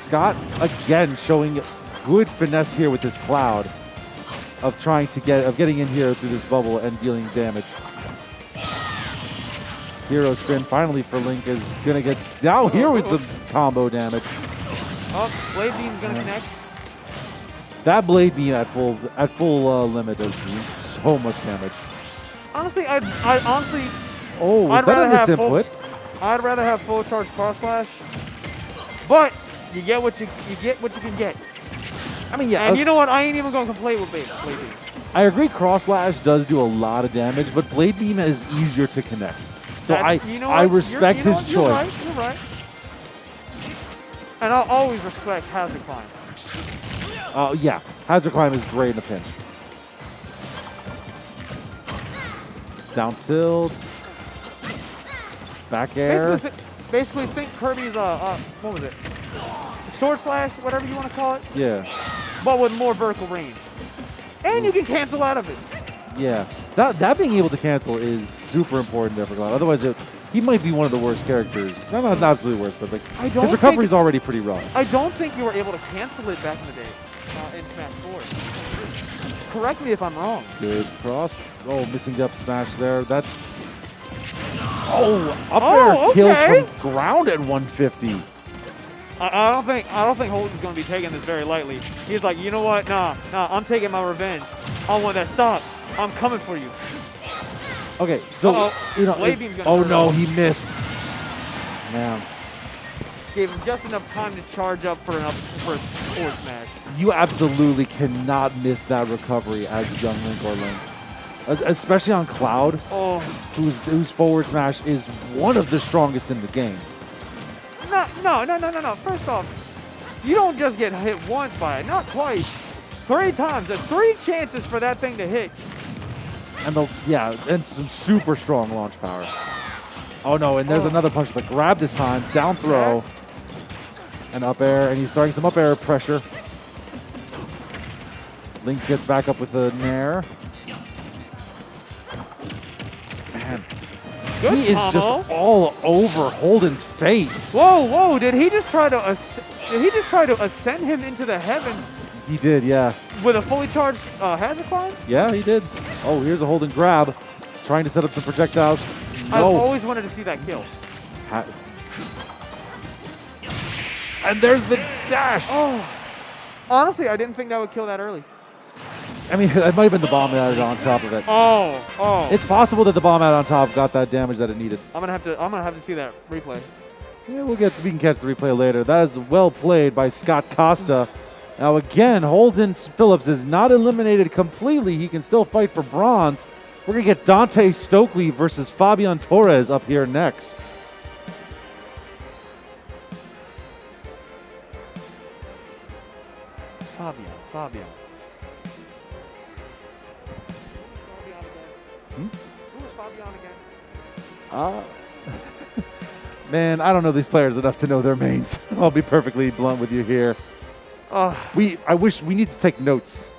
Scott, again, showing good finesse here with this cloud of getting in here through this bubble and dealing damage. Hero spin finally for Link is gonna get down. Here with some combo damage. Oh, Blade Beam's gonna connect. That Blade Beam at full limit does so much damage. Honestly, I'd Oh, I'd is that a rather have misinput? I'd rather have full charge cross slash, but you get what you can get. I mean, yeah. And you know what? I ain't even gonna complain with Blade Beam. I agree. Cross slash does do a lot of damage, but Blade Beam is easier to connect. So I respect his choice. You're right. And I'll always respect Hazard Climb. Yeah, Hazard Climb is great in a pinch. Down tilt. Back air. Basically think Kirby's, what was it? Sword Slash, whatever you want to call it. Yeah. But with more vertical range. And you can cancel out of it. Yeah. That being able to cancel is super important there for Cloud. Otherwise, he might be one of the worst characters. Not absolutely worst, but his recovery is already pretty rough. I don't think you were able to cancel it back in the day in Smash 4. Correct me if I'm wrong. Good cross. Oh, missing up smash there. That's... Oh, up air kills from ground at 150. I don't think Holden's going to be taking this very lightly. He's like, you know what? Nah, I'm taking my revenge. I want that stop. I'm coming for you. Okay, so oh no, he missed. Man, gave him just enough time to charge up for a forward smash. You absolutely cannot miss that recovery as young Link or Link, especially on Cloud, whose forward smash is one of the strongest in the game. No. First off, you don't just get hit once by it, not twice, 3 times. There's 3 chances for that thing to hit. And and some super strong launch power. Oh no, and there's another punch, but grab this time, down throw, and up air, and he's starting some up air pressure. Link gets back up with the nair. Man, he is just all over Holden's face. Whoa! Did he just try to ascend him into the heavens? He did, yeah. With a fully charged Hazard Climb? Yeah, he did. Oh, here's a Holden grab, trying to set up some projectiles. No. I've always wanted to see that kill. And there's the dash. Oh, honestly, I didn't think that would kill that early. I mean, it might have been the bomb added on top of it. Oh. It's possible that the bomb added on top got that damage that it needed. I'm gonna have to see that replay. Yeah, we can catch the replay later. That is well played by Scott Costa. Now again, Holden Phillips is not eliminated completely. He can still fight for bronze. We're going to get Dante Stokely versus Fabian Torres up here next. Fabian. Who is Fabian again? Man, I don't know these players enough to know their mains. I'll be perfectly blunt with you here. I wish we need to take notes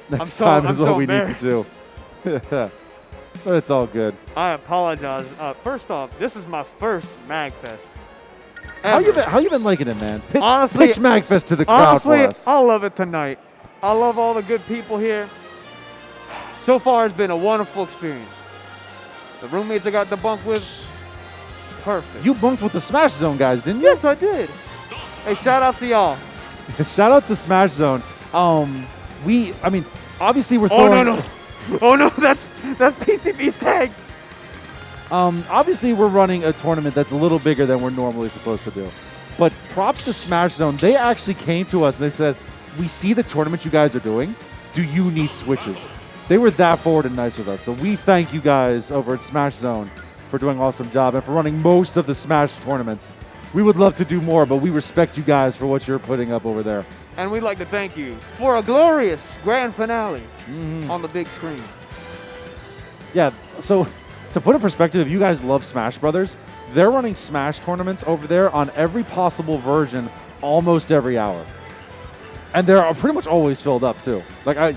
next time is what we need to do. But it's all good. I apologize. First off, this is my first Magfest. How you been liking it, man? Honestly, pitch Magfest to the crowd for us. I love it tonight. I love all the good people here. So far, it's been a wonderful experience. The roommates I got to bunk with, perfect. You bunked with the Smash Zone guys, didn't you? Yes, I did. Hey, shout out to y'all. Shout out to Smash Zone. Obviously we're throwing... Oh no, that's PCB's tag. Obviously we're running a tournament that's a little bigger than we're normally supposed to do. But props to Smash Zone. They actually came to us and they said, we see the tournament you guys are doing. Do you need switches? They were that forward and nice with us. So we thank you guys over at Smash Zone for doing an awesome job and for running most of the Smash tournaments. We would love to do more, but we respect you guys for what you're putting up over there. And we'd like to thank you for a glorious grand finale on the big screen. Yeah, so to put in perspective, if you guys love Smash Brothers, they're running Smash tournaments over there on every possible version almost every hour. And they're pretty much always filled up, too. Like, I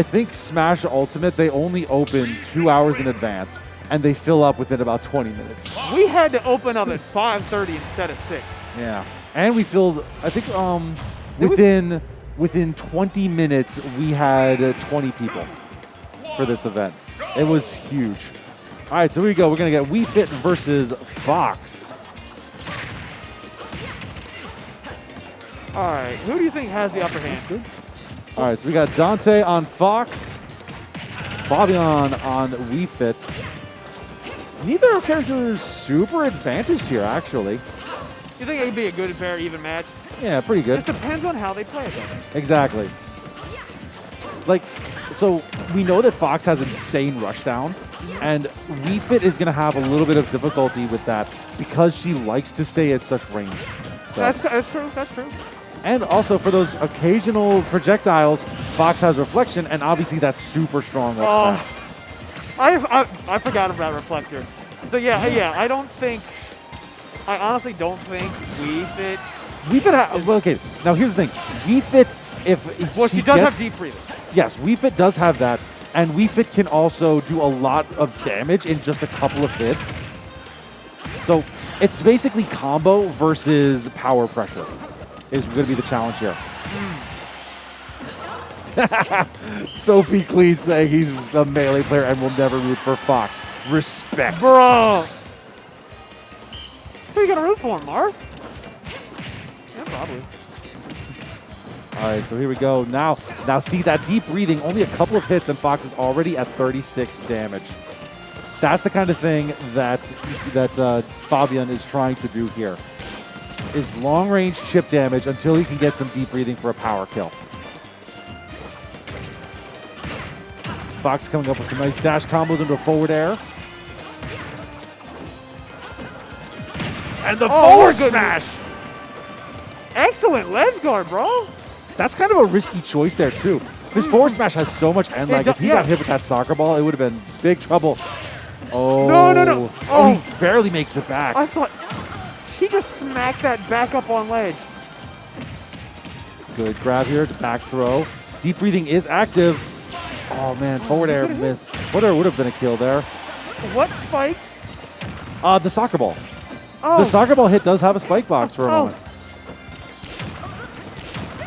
think Smash Ultimate, they only open 2 hours in advance, and they fill up within about 20 minutes. We had to open up at 5:30 instead of 6. Yeah. And we filled, I think, within 20 minutes, we had 20 people for this event. It was huge. All right, so here we go. We're going to get Wii Fit versus Fox. All right, who do you think has the upper hand? Good. All right, so we got Dante on Fox, Fabian on Wii Fit. Neither of our characters super advantaged here, actually. You think it'd be a good, fair, even match? Yeah, pretty good. Just depends on how they play it, though. Exactly. Like, so we know that Fox has insane rushdown, and Wii Fit is going to have a little bit of difficulty with that because she likes to stay at such range. So. That's true. That's true. And also for those occasional projectiles, Fox has reflection, and obviously that's super strong. I forgot about reflector. So yeah, I honestly don't think Wii Fit. Wii Fit, okay, now here's the thing. Wii Fit, she does have deep breathing. Yes, Wii Fit does have that, and Wii Fit can also do a lot of damage in just a couple of hits. So it's basically combo versus power pressure is going to be the challenge here. Sophie Clean saying he's a melee player and will never root for Fox. Respect. Bro! Who are you going to root for, Marv? Yeah, probably. All right, so here we go. Now see that deep breathing, only a couple of hits, and Fox is already at 36 damage. That's the kind of thing that Fabian is trying to do here. Is long-range chip damage until he can get some deep breathing for a power kill. Fox coming up with some nice dash combos into a forward air. And the forward smash! Excellent ledge guard, bro. That's kind of a risky choice there, too. His forward smash has so much end lag. If he got hit with that soccer ball, it would have been big trouble. Oh. No. Oh, he barely makes it back. I thought she just smacked that back up on ledge. Good grab here to back throw. Deep breathing is active. Oh, man, forward air miss. Forward air would have been a kill there. What spiked? The soccer ball. Oh. The soccer ball hit does have a spike box for a moment.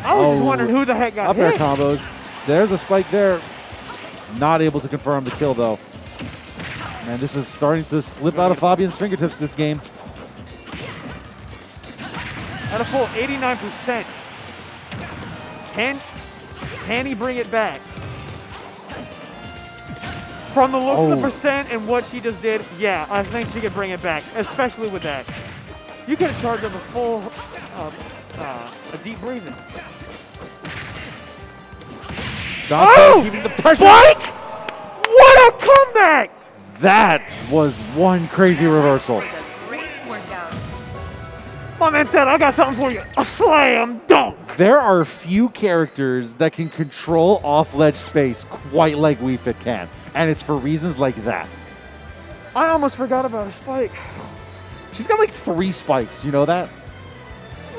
I was just wondering who the heck got up hit. air combos. There's a spike there. Not able to confirm the kill, though. Man, this is starting to slip out of Fabian's fingertips this game. At a full 89%. Can he bring it back? From the looks of the percent and what she just did, yeah, I think she could bring it back, especially with that. You could have charged up a full, a deep breathing. Keeping the pressure. Spike! What a comeback! That was one crazy reversal. It was a great workout. My man said, I got something for you. A slam dunk. There are few characters that can control off-ledge space quite like Wii Fit can, and it's for reasons like that. I almost forgot about a spike. She's got like 3 spikes, you know that?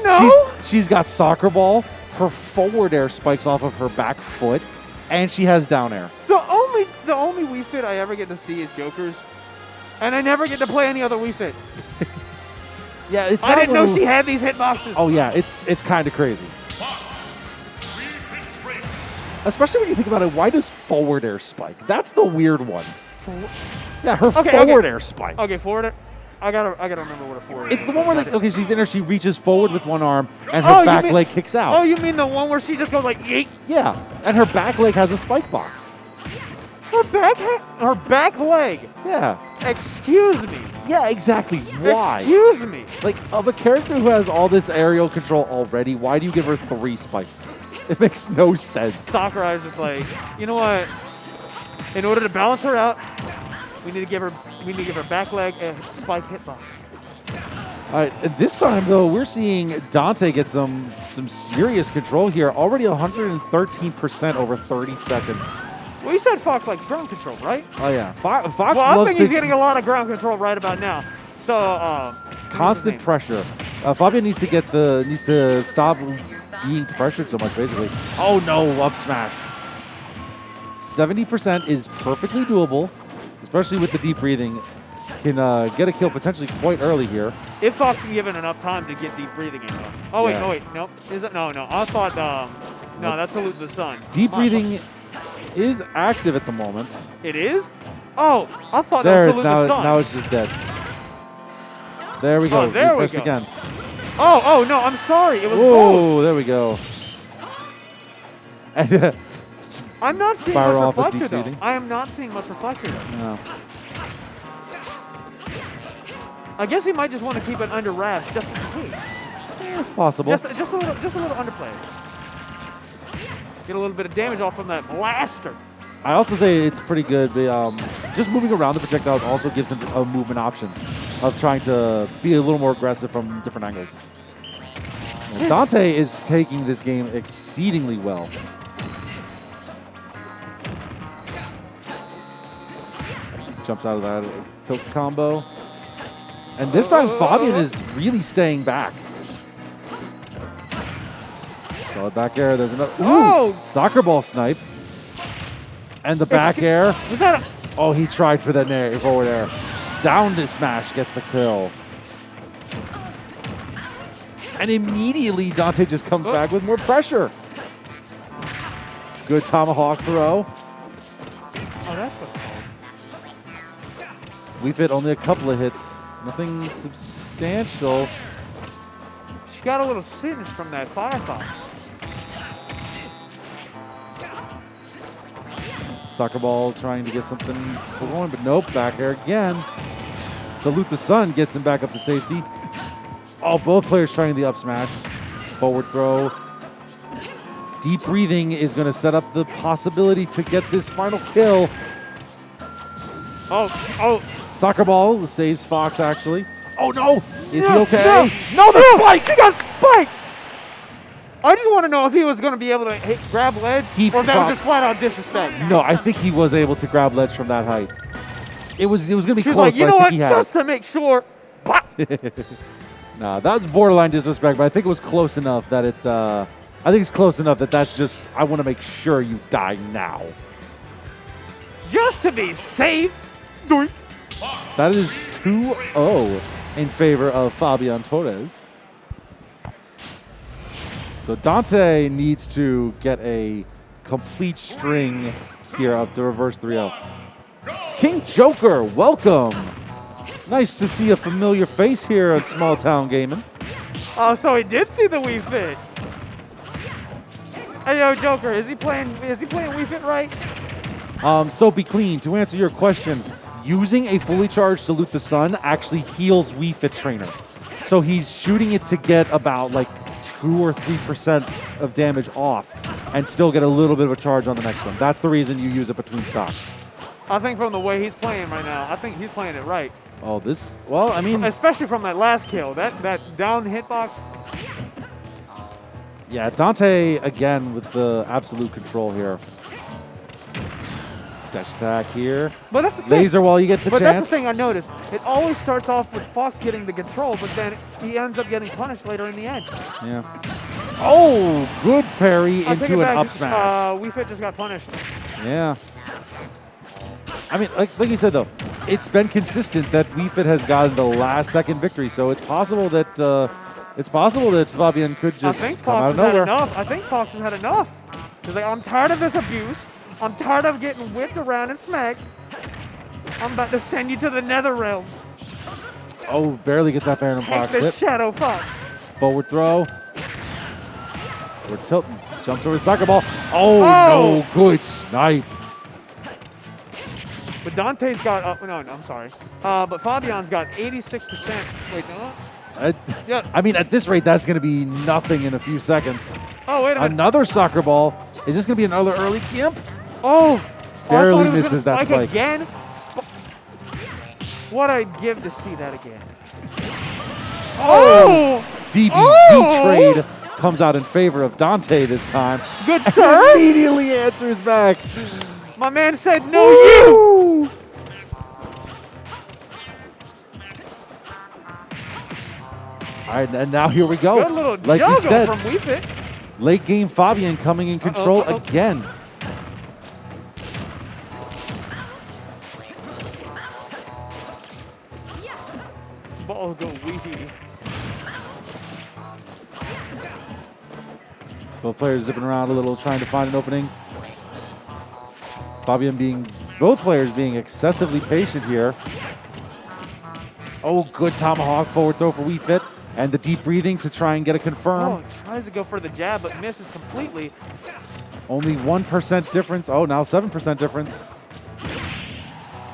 No? She's got soccer ball, her forward air spikes off of her back foot, and she has down air. The only Wii Fit I ever get to see is Joker's, and I never get to play any other Wii Fit. Yeah, it's. I didn't know she had these hitboxes. Oh yeah, it's kind of crazy. Especially when you think about it, why does forward air spike? That's the weird one. Yeah, her forward air spikes. Okay, forward air. I gotta remember what a forward. It's the one where she's in her, she reaches forward with one arm, and her back leg kicks out. Oh, you mean the one where she just goes like yeet? Yeah, and her back leg has a spike box. Her back leg. Yeah. Excuse me. Yeah, exactly. Why? Excuse me. Like, of a character who has all this aerial control already, why do you give her 3 spikes? It makes no sense. Sakurai is just like, you know what? In order to balance her out, we need to give her back leg a spike hitbox. All right, and this time though, we're seeing Dante get some serious control here. Already 113% over 30 seconds. Well, you said Fox likes ground control, right? Oh yeah, Fox well, loves I think he's getting a lot of ground control right about now. So constant pressure. Fabian needs to stop being pressured so much, basically. Oh no, up smash. 70% is perfectly doable, especially with the deep breathing. Can get a kill potentially quite early here. If Fox can give it enough time to get deep breathing in, though. Oh, wait, Yeah. no, wait. Nope. Is it? No, no. I thought, no, that's Salute to the Sun. Deep breathing is active at the moment. It is? Oh, I thought There, that was Salute to the Sun. now it's just dead. There we go. Oh, there we Refreshed go. again. Oh, no, I'm sorry. It was Whoa, both. there we go. And, I'm not seeing Fire much off a reflector, deep though. breathing. I am not seeing much reflector, though. no. I guess he might just want to keep it under wraps just in case. Yeah, it's possible. Just a little underplay. Get a little bit of damage off from that blaster. I also say it's pretty good. Just moving around the projectiles also gives him a movement option of trying to be a little more aggressive from different angles. Well, Dante is taking this game exceedingly well. Jumps out of that tilt combo. And this time, Fabian is really staying back. Solid back air. There's another. Ooh, Oh! soccer ball snipe. And the back air. Was that a... Oh, he tried for that forward air. Down to smash, gets the kill. And immediately, Dante just comes back with more pressure. Good tomahawk throw. Oh, that's what's called. We've hit only a couple of hits. Nothing substantial. She got a little singe from that Firefox. Soccer ball trying to get something going, but nope, back air again. Salute the Sun gets him back up to safety. Oh, both players trying the up smash. Forward throw. Deep breathing is going to set up the possibility to get this final kill. Oh. Soccer ball saves Fox, actually. Oh, no. Is he No, okay? No, the spike! She got spiked! I just want to know if he was going to be able to grab ledge or if that was just flat out disrespect. No, I think he was able to grab ledge from that height. It was going to be She's close, like, you but know I what? think he had. Just to make sure. Nah, that was borderline disrespect, but I think it was close enough that that's just, I want to make sure you die now. Just to be safe. That is 2-0 in favor of Fabian Torres. So Dante needs to get a complete string here of the reverse 3-0. King Joker, welcome. Nice to see a familiar face here at Small Town Gaming. Oh, so he did see the Wii Fit. Hey, yo, Joker, is he playing Wii Fit right? So be clean. To answer your question, using a fully charged Salute the Sun actually heals Wii Fit Trainer. So he's shooting it to get about like 2 or 3% of damage off and still get a little bit of a charge on the next one. That's the reason you use it between stocks. I think from the way he's playing right now, I think he's playing it right. Oh, this, well, I mean, Especially from that last kill, that down hitbox. yeah, Dante again with the absolute control here. Dash attack here. But that's the thing. Laser while you get the But chance. that's the thing I noticed. It always starts off with Fox getting the control, but then he ends up getting punished later in the end. Yeah. Oh, good parry I'll take it into an back. up smash. Wii Fit just got punished. Yeah. I mean, like you said, though, it's been consistent that Wii Fit has gotten the last second victory, so it's possible that Fabian could just I think come out Fox of has had nowhere. enough. I think Fox has had enough. He's like, I'm tired of this abuse. I'm tired of getting whipped around and smacked. I'm about to send you to the nether realm. Oh, barely gets that fair in Take box this flip. Shadow Fox. Forward throw. We're tilting. Jumps over the soccer ball. Oh, Oh! no. Good snipe. But Dante's got, no, I'm sorry. But Fabian's got 86%. Wait, no? Yeah. I mean, at this rate, that's going to be nothing in a few seconds. Oh, wait a minute. Another soccer ball. Is this going to be another early gimp? Oh! Barely I thought he was misses gonna that spike. Again? What I'd give to see that again. Oh! DBZ Oh! trade comes out in favor of Dante this time. Good sir. Immediately answers back. My man said, no, you! All right, and now here we go. Good little Like you juggle said, from Wii Fit. late game Fabian coming in control Uh-oh. again. ball go wee. Both players zipping around a little, trying to find an opening. Both players being excessively patient here. Oh, good tomahawk forward throw for Wii Fit. And the deep breathing to try and get a confirm. Oh, tries to go for the jab, but misses completely. Only 1% difference. Oh, now 7% difference.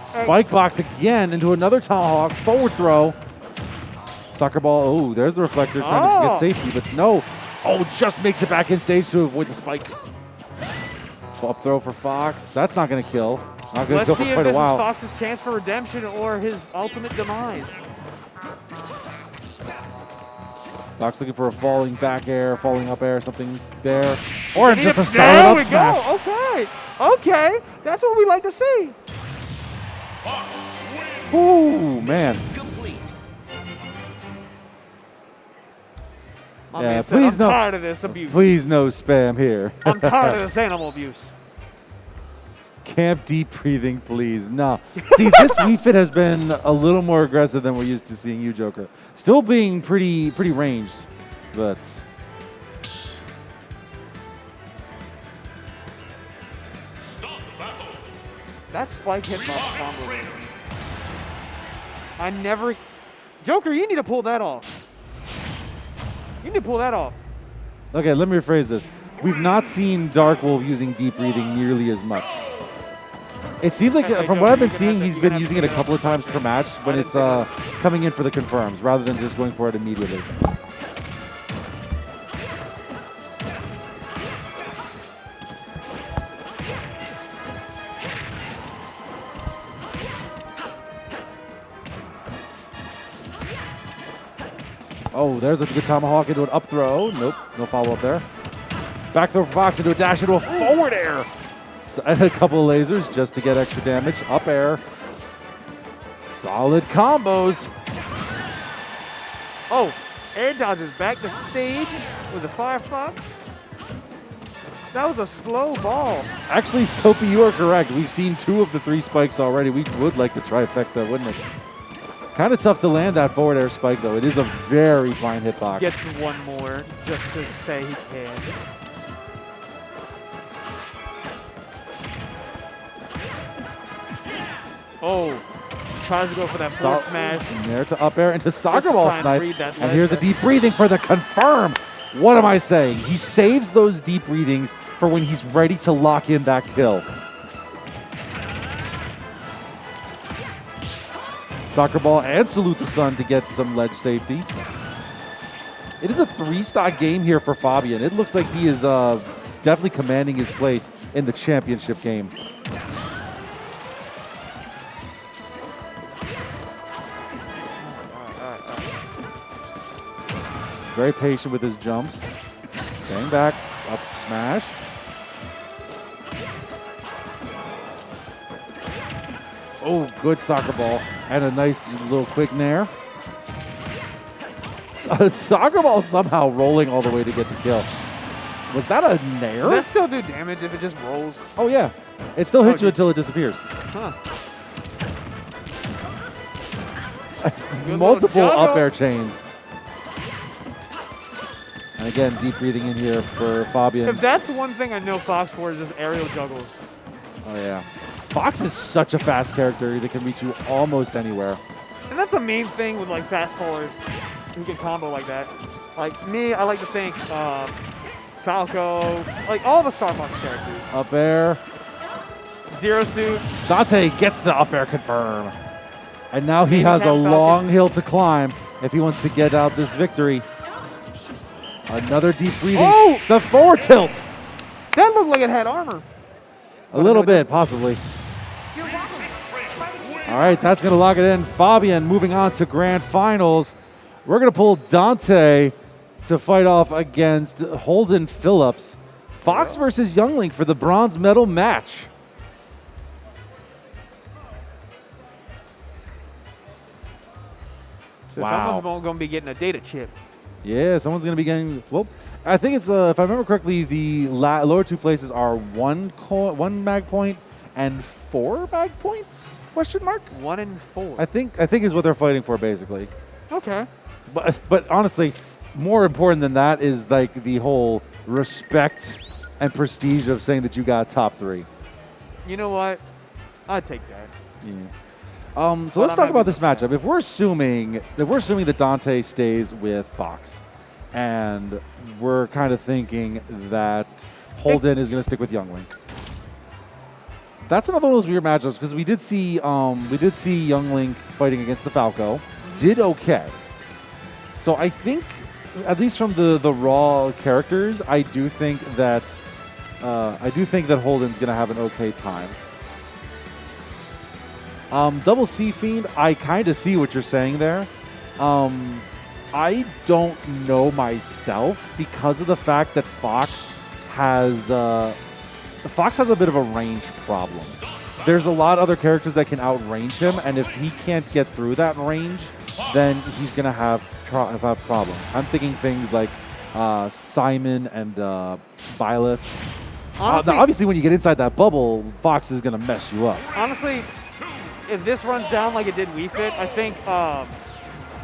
Spike box again into another tomahawk. Forward throw. Soccer ball. Oh, there's the reflector trying to get safety, but no. Oh, just makes it back in stage to avoid the spike. Up throw for Fox. That's not going to kill. Not going to kill for quite a while. Let's see if this is Fox's chance for redemption or his ultimate demise. Fox looking for a falling back air, falling up air, something there. Or just a solid up smash. Go. Okay. Okay. That's what we like to see. Ooh, man. My man said, I'm tired of this abuse. Please no spam here. I'm tired of this animal abuse. Camp deep breathing, please. No. See, this Wii Fit has been a little more aggressive than we're used to seeing you, Joker. Still being pretty ranged, but that spike hitbox combo. I never. Joker, you need to pull that off. You need to pull that off. Okay, let me rephrase this. We've not seen Dark Wolf using deep breathing nearly as much. It seems like, from what I've been seeing, he's been using it a couple of times per match when it's coming in for the confirms, rather than just going for it immediately. Oh, there's a good tomahawk into an up throw. Nope, no follow-up there. Back throw for Fox into a dash into a forward air. And a couple of lasers just to get extra damage. Up air. Solid combos. Oh, air dodges back to stage with a Firefox. That was a slow ball. Actually, Soapy, you are correct. We've seen 2 of the 3 spikes already. We would like the trifecta, wouldn't it? Kind of tough to land that forward air spike, though. It is a very fine hitbox. Gets one more just to say he can. Oh, tries to go for that forward smash. And there to up air into soccer ball snipe. And here's a there. deep breathing for the confirm. What am I saying? He saves those deep breathings for when he's ready to lock in that kill. Soccer ball and salute the sun to get some ledge safety. It is a 3-stock game here for Fabian. It looks like he is definitely commanding his place in the championship game. Very patient with his jumps. Staying back, up smash. Oh, good soccer ball. And a nice little quick nair. Soccer ball somehow rolling all the way to get the kill. Was that a nair? Does that still do damage if it just rolls? Oh, yeah. It still hits you until it disappears. Huh. Multiple up air chains. And again, deep breathing in here for Fabian. If that's the one thing I know Fox for is just aerial juggles. Oh, yeah. Fox is such a fast character that can reach you almost anywhere. And that's the main thing with like fast fallers who can combo like that. Like me, I like to think Falco, like all the Star Fox characters. Up air. Zero Suit. Dante gets the up air confirm. And now he has a long hill to climb if he wants to get out this victory. Another deep breathing. Oh! The forward tilt. That looked like it had armor. A little bit, possibly. You're welcome. Try to keep All right, that's going to lock it in. Fabian moving on to grand finals. We're going to pull Dante to fight off against Holden Phillips. Fox versus Youngling for the bronze medal match. So Wow. someone's going to be getting a data chip. Yeah, someone's going to be getting, well, I think it's, if I remember correctly, the lower 2 places are one mag point and 4 mag points, question mark? 1 and 4. I think is what they're fighting for, basically. Okay. But honestly, more important than that is like the whole respect and prestige of saying that you got top 3. You know what? I'd take that. Yeah. So let's talk about this matchup. If we're assuming that Dante stays with Fox, and we're kind of thinking that Holden is going to stick with Youngling, that's another one of those weird matchups because we did see Youngling fighting against the Falco, did okay. So I think, at least from the raw characters, I do think that Holden's going to have an okay time. Double C Fiend, I kind of see what you're saying there. I don't know myself because of the fact that Fox has a bit of a range problem. There's a lot of other characters that can outrange him, and if he can't get through that range, then he's gonna have problems. I'm thinking things like Simon and Byleth. Now, obviously, when you get inside that bubble, Fox is gonna mess you up. Honestly, if this runs down like it did Wii Fit, I think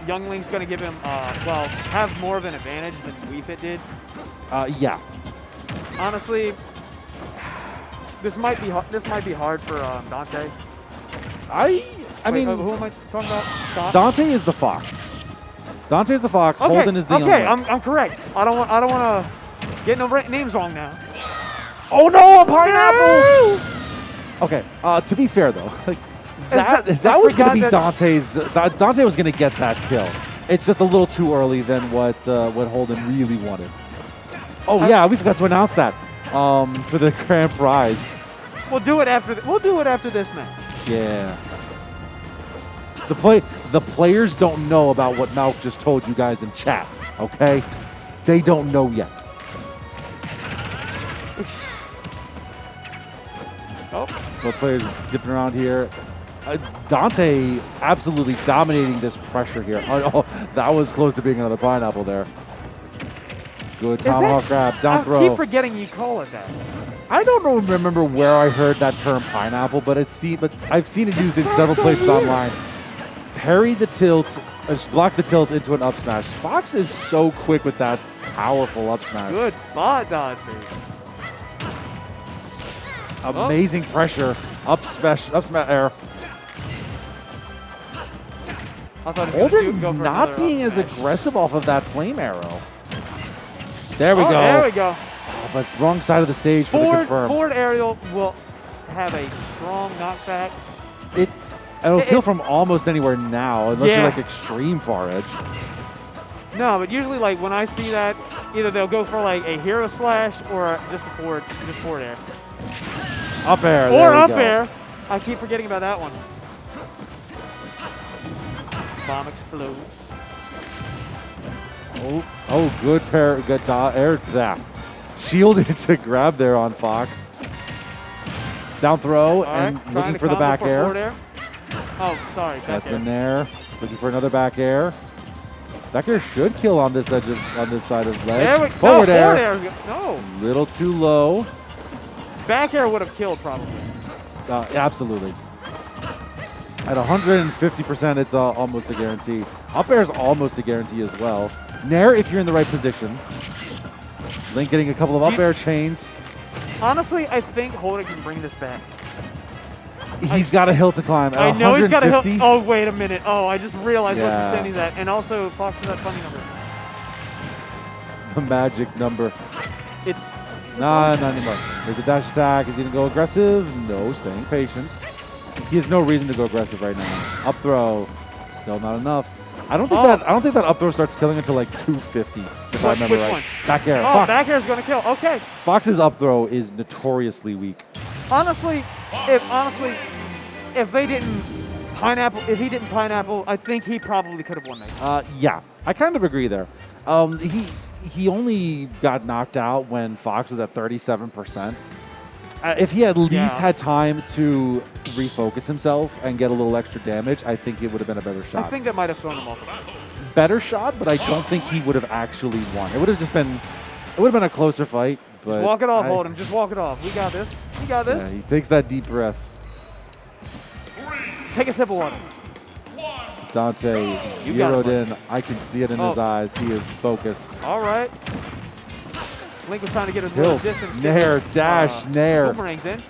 Youngling's going to give him, have more of an advantage than Wii Fit did. Yeah. Honestly, this might be hard for Dante. I mean, who am I talking about? Dante is the Fox. Dante is the Fox. Okay, Holden is the okay, Youngling. I'm correct. I don't want to get no names wrong now. Oh no, a pineapple! Okay. To be fair though, like. That was going to be Dante's. Dante was going to get that kill. It's just a little too early than what Holden really wanted. Oh yeah, we forgot to announce that for the grand prize. We'll do it after. We'll do it after this match. Yeah. The players don't know about what Malk just told you guys in chat. Okay, they don't know yet. Oh. Both players dipping around here. Dante absolutely dominating this pressure here. Oh, that was close to being another pineapple there. Good tomahawk grab, down throw. I keep forgetting you call it that. I don't remember where I heard that term pineapple, but I've seen it used in several places online. Parry the tilt, block the tilt into an up smash. Fox is so quick with that powerful up smash. Good spot, Dante. Amazing pressure, up smash air. Holden not being as aggressive off of that flame arrow. There we go. There we go. Oh, but wrong side of the stage for the confirm. Forward aerial will have a strong knockback. It'll kill from almost anywhere now, unless you're like extreme far edge. No, but usually like when I see that, either they'll go for like a hero slash or just forward air. Up air. Or up air. I keep forgetting about that one. Bomb explodes. Oh, good pair, good air that. Shielded to grab there on Fox. Down throw and looking for the back air. Oh, sorry. That's the nair. Looking for another back air. Back air should kill on this edge on this side of ledge. Forward air. No. Little too low. Back air would have killed probably. Absolutely. At 150%, it's almost a guarantee. Up air is almost a guarantee as well. Nair if you're in the right position. Link getting a couple of up air chains. Honestly, I think Holden can bring this back. He's got a hill to climb. I know he's got a hill. Oh, wait a minute. Oh, I just realized what percent he's at. And also, Fox has that funny number. The magic number. It's not anymore. There's a dash attack. Is he going to go aggressive? No, staying patient. He has no reason to go aggressive right now. Up throw, still not enough. I don't think that up throw starts killing until like 250. If I remember right. One? Back air. Oh, back air is going to kill. Okay. Fox's up throw is notoriously weak. Honestly, if he didn't pineapple, I think he probably could have won that. Yeah, I kind of agree there. He only got knocked out when Fox was at 37%. If he at least had time to refocus himself and get a little extra damage, I think it would have been a better shot. I think that might have thrown him off. Better shot, but I don't think he would have actually won. It would have been a closer fight. But just walk it off, Holden. Just walk it off. We got this. We got this. Yeah, he takes that deep breath. Take a sip of water. Dante You got zeroed it, in. I can see it in his Oh. eyes. He is focused. All right. Link was trying to get his little Tilt, distance. nair, dash, nair. Boomerangs in.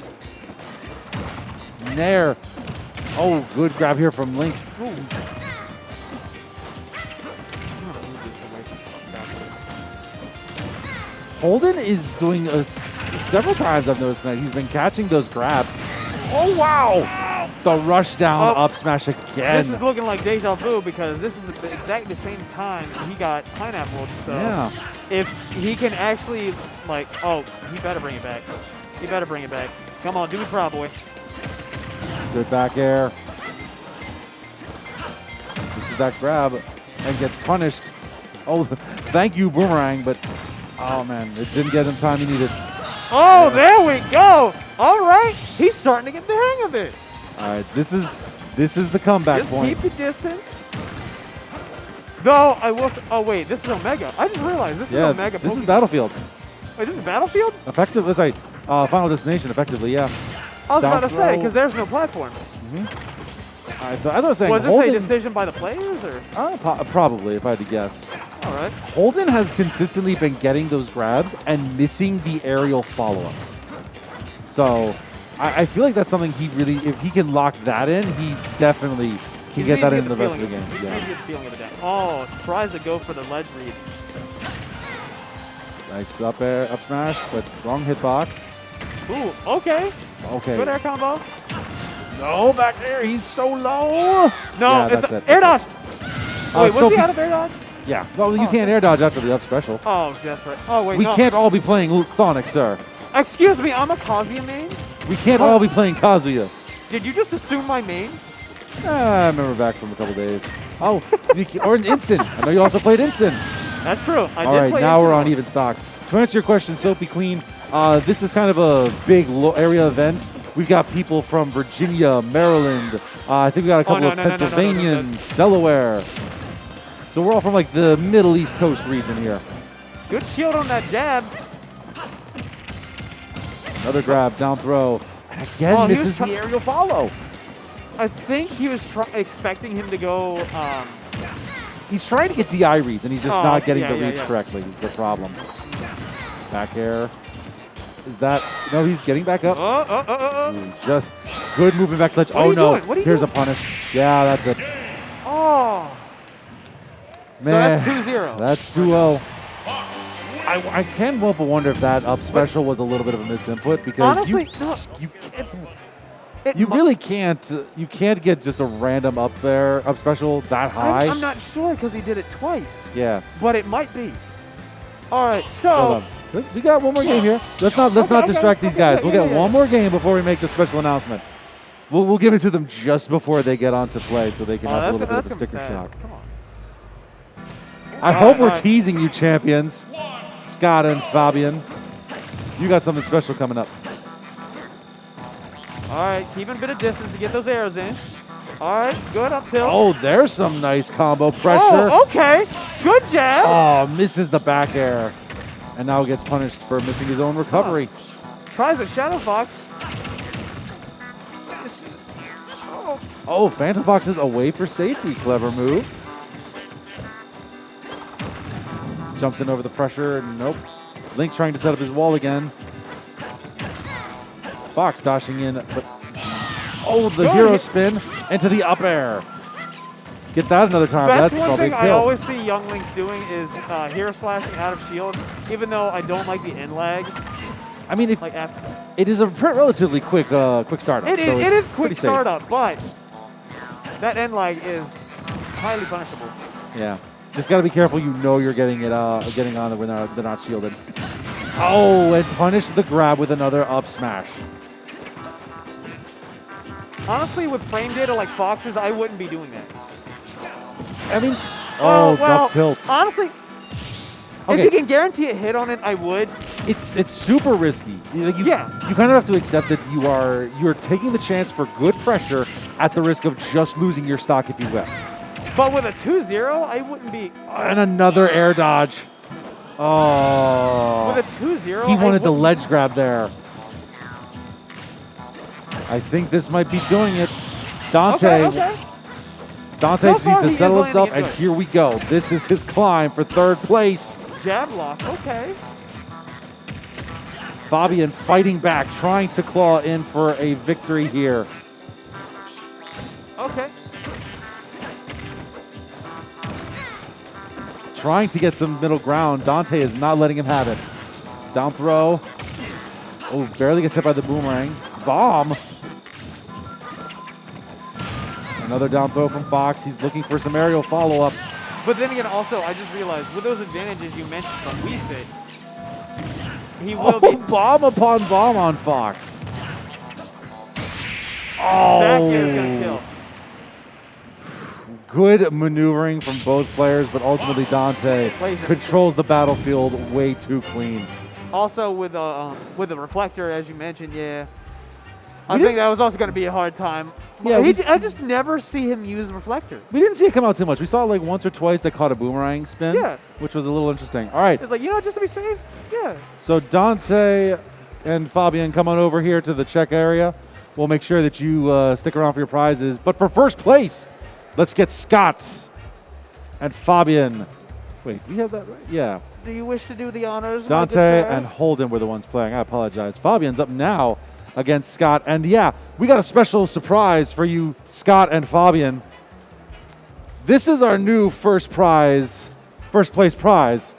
Nair. Oh, good grab here from Link. Ooh. Holden is doing several times I've noticed tonight. He's been catching those grabs. Oh, wow. The rush down Oh. up smash again. This is looking like deja vu because this is exactly the same time he got pineappled. So Yeah. if he can actually, like, oh, he better bring it back. He better bring it back. Come on, do it proud, boy. Good back air. This is that grab and gets punished. Oh, thank you, Boomerang, but oh man, it didn't get him time he needed. Oh, there we go. All right, he's starting to get the hang of it. All right, this is the comeback Just point. keep the distance. Though I will. Oh wait, this is Omega. I just realized this is Omega. this is Pokemon. Battlefield. Wait, this is Battlefield? Effective, sorry, Final Destination, effectively, yeah. I was about to Down say throw. because there's no platforms. All right, so as I was saying, Was this Holden, a decision by the players or? probably, if I had to guess. All right. Holden has consistently been getting those grabs and missing the aerial follow-ups. So I feel like that's something he really, if he can lock that in, he definitely can get that in the rest of the game. He's Yeah. easy to get the feeling of the down. Oh, tries to go for the ledge read. Nice up air, up smash, but wrong hitbox. Ooh, okay. Okay. Good air combo. No, back there, he's so low. No, Yeah, it's that's a- it, air that's dodge. Uh, Wait, so was he be- out of air dodge? Yeah, well, you Oh, can't air dodge after the up special. Oh, that's right. Oh, wait, We no. can't all be playing Sonic, sir. Excuse me, I'm a Kazuya main? We can't all be playing Kazuya. Did you just assume my main? I remember back from a couple days. Oh, or an Instant. I know you also played Instant. That's true. I All did right, play now we're Instant on even stocks. To answer your question, Soapy Clean, this is kind of a big area event. We've got people from Virginia, Maryland. I think we got a couple no, of no, no, no, no, no, no, no. Pennsylvanians, Delaware. So we're all from like the Middle East Coast region here. Good shield on that jab. Another grab, down throw. And again, Oh, he was misses the aerial follow. I think he was expecting him to go. He's trying to get DI reads, and he's just not getting yeah, the yeah, reads yeah. correctly. Is the problem. Back air. Is that... No, he's getting back up. Ooh, just good movement back to ledge. What are Oh, you no. doing? What are you Here's doing? a punish. Yeah, that's it. Oh. So Man, that's 2-0. That's 2-0. I can't help but wonder if that up special was a little bit of a misinput because Honestly, no, you really can't get just a random up special that high. I'm not sure because he did it twice, Yeah. but it might be. All right, Hold so on. We got one more game here. Let's not Okay, distract these okay, guys. yeah, We'll yeah, get yeah. one more game before we make the special announcement. We'll give it to them just before they get on to play so they can have a little bit of a gonna be sticker sad. shock. Come on. I hope we're all right. teasing you, champions. Scott and Fabian. You got something special coming up. All right, keeping a bit of distance to get those arrows in. All right, good up tilt. Oh, there's some nice combo pressure. Oh, okay. Good jab. Oh, misses the back air. And now gets punished for missing his own recovery. Tries a Shadow Fox. Oh, Phantom Fox is away for safety. Clever move. Jumps in over the pressure. Nope. Link trying to set up his wall again. Fox dashing in, but oh, the Good. hero spin into the up air. Get that another time. That's That's one probably thing a I kill. always see young Links doing is hero slashing out of shield, even though I don't like the end lag. I mean, Like after it is a relatively quick startup. it is, so it it's is quick pretty safe. startup, but that end lag is highly punishable. Yeah, just got to be careful. You know you're getting it, getting on it when they're not shielded. Oh, and punish the grab with another up smash. Honestly, with frame data like Fox's, I wouldn't be doing that. I mean, Well, up tilt. honestly, Okay. if you can guarantee a hit on it, I would. It's super risky. You Yeah. You kind of have to accept that you're taking the chance for good pressure at the risk of just losing your stock if you whip. But with a 2-0, I wouldn't be. And another air dodge. Oh. With a 2-0, He I wanted the wouldn't- ledge grab there. I think this might be doing it. Dante. Okay. Dante So just far, needs to he is settle landing himself, it and good. here we go. This is his climb for 3rd place. Jab lock, okay. Fabian fighting back, trying to claw in for a victory here. Okay. Trying to get some middle ground. Dante is not letting him have it. Down throw. Oh, barely gets hit by the boomerang. Bomb. Another down throw from Fox. He's looking for some aerial follow-up. But then again, also, I just realized with those advantages you mentioned from Wii Fit, he will Oh, be. bomb upon bomb on Fox. Back air is Oh, gonna kill. good maneuvering from both players, but ultimately Dante Plays it. controls the battlefield way too clean. Also with the reflector, as you mentioned, yeah. I We think didn't that was s- also going to be a hard time. Yeah, I just never see him use the reflector. We didn't see it come out too much. We saw it like once or twice that caught a boomerang spin, Yeah. which was a little interesting. All right, It's like, just to be safe, yeah. so Dante and Fabian come on over here to the check area. We'll make sure that you stick around for your prizes. But for 1st place, let's get Scott and Fabian. Wait, we have that right? Yeah. Do you wish to do the honors, my good Dante sir? and Holden were the ones playing. I apologize. Fabian's up now against Scott. And yeah, we got a special surprise for you, Scott and Fabian. This is our new first place prize.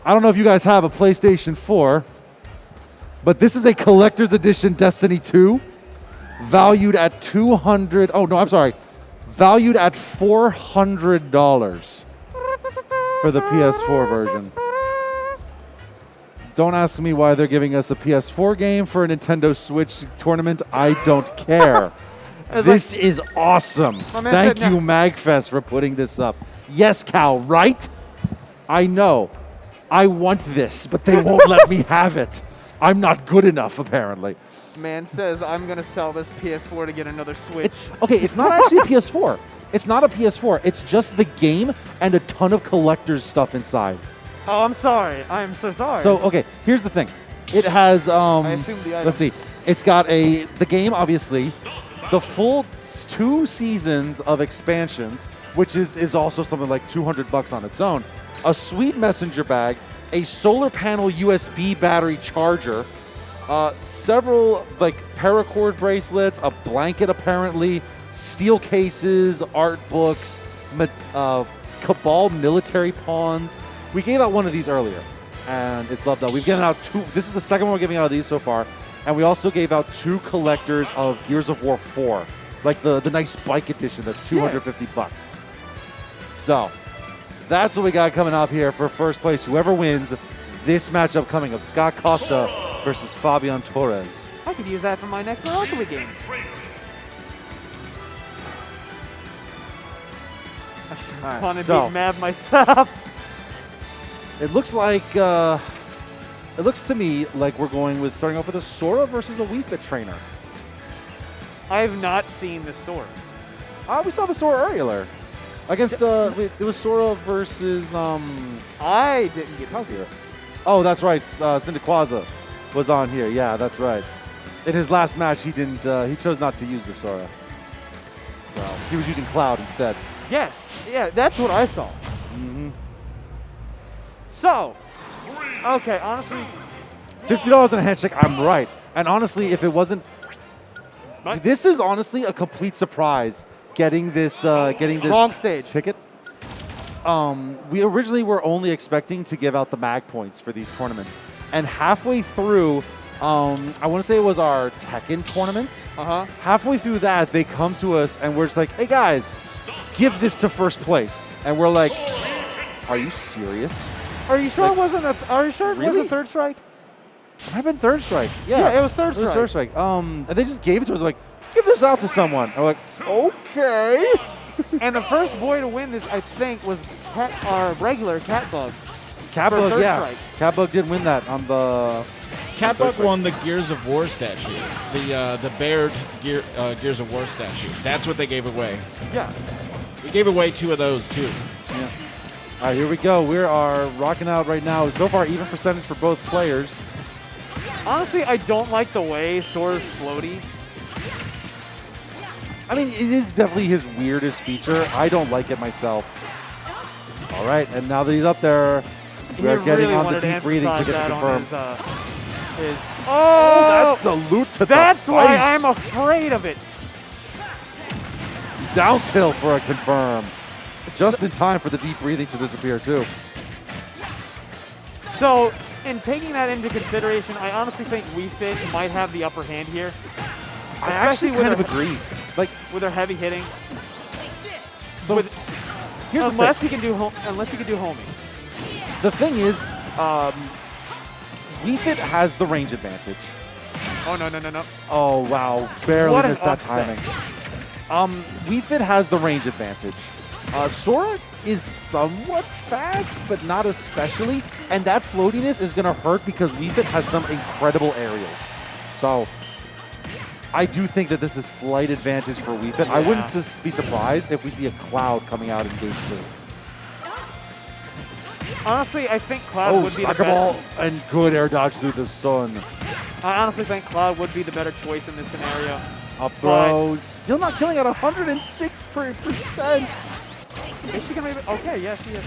I don't know if you guys have a PlayStation 4, but this is a collector's edition Destiny 2, valued at valued at $400 for the PS4 version. Don't ask me why they're giving us a PS4 game for a Nintendo Switch tournament. I don't care. It's This is awesome. My man Thank said you, Magfest, for putting this up. Yes, Cal, right? I know. I want this, but they won't let me have it. I'm not good enough, apparently. Man says, I'm going to sell this PS4 to get another Switch. It's not actually a PS4. It's not a PS4. It's just the game and a ton of collector's stuff inside. Oh, I'm sorry. I am so sorry. So, okay, here's the thing. It has, I assume the item. let's see. It's got the game, obviously, the full 2 seasons of expansions, which is also something like $200 on its own, a sweet messenger bag, a solar panel USB battery charger, several like paracord bracelets, a blanket apparently, steel cases, art books, Cabal military pawns. We gave out one of these earlier, and it's loved up. We've given out 2. This is the second one we're giving out of these so far, and we also gave out 2 collectors of Gears of War 4, like the nice bike edition that's $250. So that's what we got coming up here for first place. Whoever wins this matchup coming of Scott Costa versus Fabian Torres. I could use that for my next Alchemy games. I should All right, want to so- beat Mav myself. It looks like it looks to me like we're going with starting off with a Sora versus a Wii Fit trainer. I have not seen the sword. We saw the Sora earlier against it was Sora versus I didn't get to see Kazuya. it. Oh, that's right. Cindequaza was on here. Yeah, that's right. In his last match, he didn't. He chose not to use the Sora. So he was using Cloud instead. Yes. Yeah, that's what I saw. Mm-hmm. So, okay, honestly, $50 in a handshake. I'm right. And honestly, if it wasn't, Right. this is honestly a complete surprise. Getting this Wrong stage. ticket. We originally were only expecting to give out the mag points for these tournaments, and halfway through, I want to say it was our Tekken tournament. Halfway through that, they come to us and we're just like, "Hey guys, give this to first place," and we're like, "Are you serious?" Are you sure Like, it wasn't a? Are you sure it really? wasn't third strike? It might have been third strike. Yeah, it was third It was strike. third strike. And they just gave it to us like, "Give this out to someone." And we're like, "Okay." And the first boy to win this, I think, was our regular Catbug. Catbug, third yeah. strike. Catbug did win that on the. Catbug won the Gears of War statue, the Baird Gears of War statue. That's what they gave away. Yeah. We gave away 2 of those too. Yeah. All right, here we go. We are rocking out right now. So far, even percentage for both players. Honestly, I don't like the way Sora's floaty. I mean, it is definitely his weirdest feature. I don't like it myself. All right, and now that he's up there, we're getting really on the wanted to deep breathing to emphasize get it that on confirmed. his Oh, that salute to that's the why face. I'm afraid of it. Down tilt for a confirm. Just in time for the deep breathing to disappear, too. So, in taking that into consideration, I honestly think Wii Fit might have the upper hand here. I actually with kind of her- agree. Like, with their heavy hitting. so With- here's unless the he can do homing. thing. The thing is, Wii Fit has the range advantage. Oh no. Oh, wow. Barely What an missed that upset. timing. Wii Fit has the range advantage. Sora is somewhat fast, but not especially. And that floatiness is going to hurt because Wii Fit has some incredible aerials. So I do think that this is slight advantage for Wii Fit. I wouldn't be surprised if we see a Cloud coming out in game 2. Honestly, I think Cloud Oh, would be the soccer better. ball and good air dodge through the sun. I honestly think Cloud would be the better choice in this scenario. Up throw, still not killing at 106%. Is she gonna be okay? Yes, she is.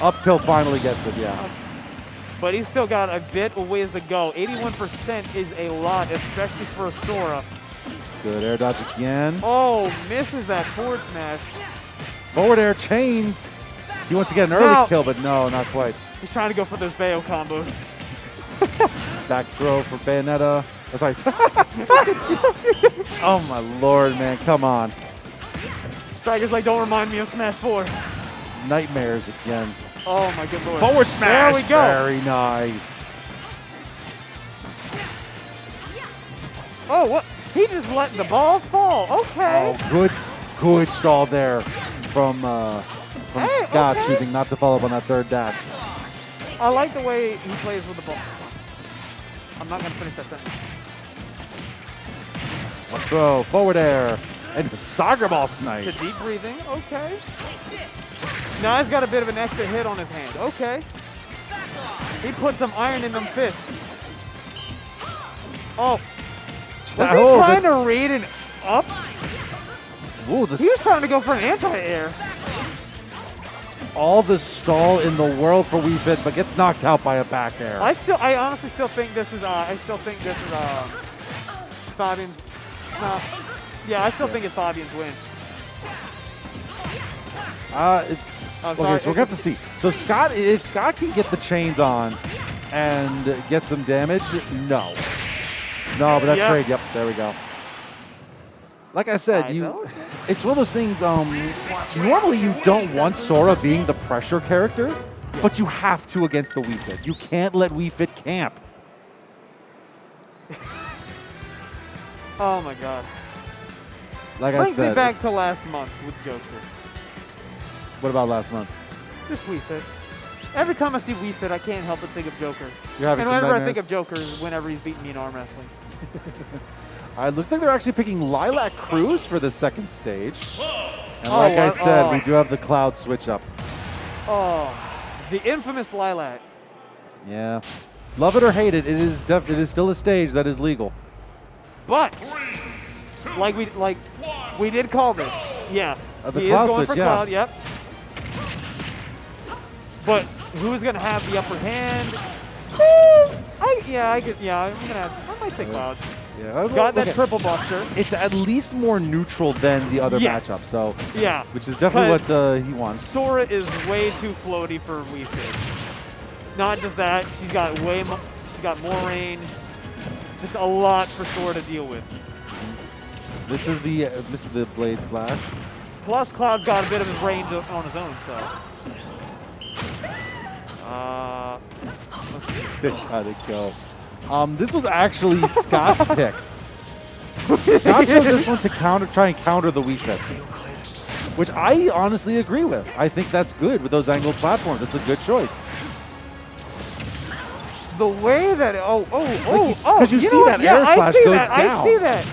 Up tilt finally gets it, yeah. But he's still got a bit of ways to go. 81% is a lot, especially for a Sora. Good air dodge again. Oh, misses that forward smash. Forward air chains. He wants to get an early Now- kill, but no, not quite. He's trying to go for those Bayo combos. Back throw for Bayonetta. Oh, sorry. Oh my lord, man, come on. Striker's like, don't remind me of Smash 4. Nightmares again. Oh my good lord. Forward smash. There we go. Very nice. Oh, what? He just let the ball fall. Okay. Oh, good stall there from Hey, Scott, okay. choosing not to follow up on that third dash. I like the way he plays with the ball. I'm not going to finish that sentence. Up throw, forward air, and soccer ball To snipe. deep breathing. Okay. Now he's got a bit of an extra hit on his hand. Okay. He put some iron in them fists. Oh. Was he Oh, trying to read it up? Ooh, He was trying to go for an anti-air. all the stall in the world for Wii Fit, but gets knocked out by a back air. I honestly still think this is Fabian's. Yeah, I still think it's Fabian's win. Okay, I'm so sorry. we're gonna have to see. So Scott, if Scott can get the chains on and get some damage, no, but that Yeah. trade, yep, there we go. Like I said, it's one of those things. Normally you don't want Sora being the pressure character, but you have to against the Wii Fit. You can't let Wii Fit camp. Oh my god. Like I Brings me said, back to last month with Joker. what about last month? Just Wii Fit. Every time I see Wii Fit, I can't help but think of Joker. You're having And some whenever I nightmares? think of Joker is whenever he's beating me in arm wrestling. It looks like they're actually picking Lilac Cruz for the second stage. And Oh, like I wow. said, Oh. we do have the Cloud switch up. Oh, the infamous Lilac. Yeah. Love it or hate it, it is still a stage that is legal. But like we did call this. Yeah. The he Cloud is going switch, for yeah. Cloud, yep. But who's gonna have the upper hand? I might say Cloud. Yeah. Got that Okay. triple buster. It's at least more neutral than the other Yes. matchup, so Yeah. which is definitely what Because he wants. Sora is way too floaty for Wii Fit. Not just that, she's got more range. Just a lot for Sora to deal with. This is the blade slash. Plus, Cloud's got a bit of his range on his own, so. They gotta go. This was actually Scott's pick. Scott chose this one to try and counter the Wii Fit, which I honestly agree with. I think that's good with those angled platforms. It's a good choice. The way that Because you see know that what? Yeah, air I slash see goes that. down. I see that.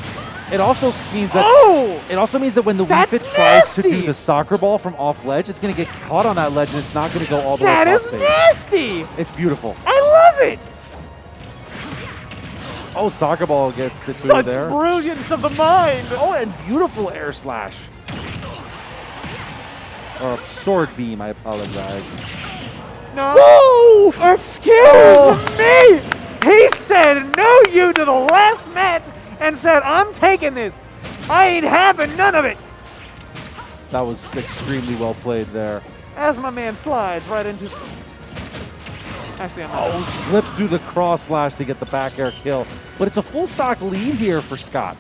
It also means that Oh! it also means that when the Wii That's Fit tries to do nasty! the soccer ball from off ledge, it's going to get caught on that ledge and it's not going to go all the That way across is stage. nasty. It's beautiful. I love it. Oh, soccer ball gets the two Such there. brilliance of the mind. Oh, and beautiful air slash. Or sword beam, I apologize. No. Whoa! Excuse me! He said no you to the last match and said, I'm taking this. I ain't having none of it. That was extremely well played there. As my man slides right into... Actually, I'm not. Oh, slips through the cross slash to get the back air kill. But it's a full stock lead here for Scott.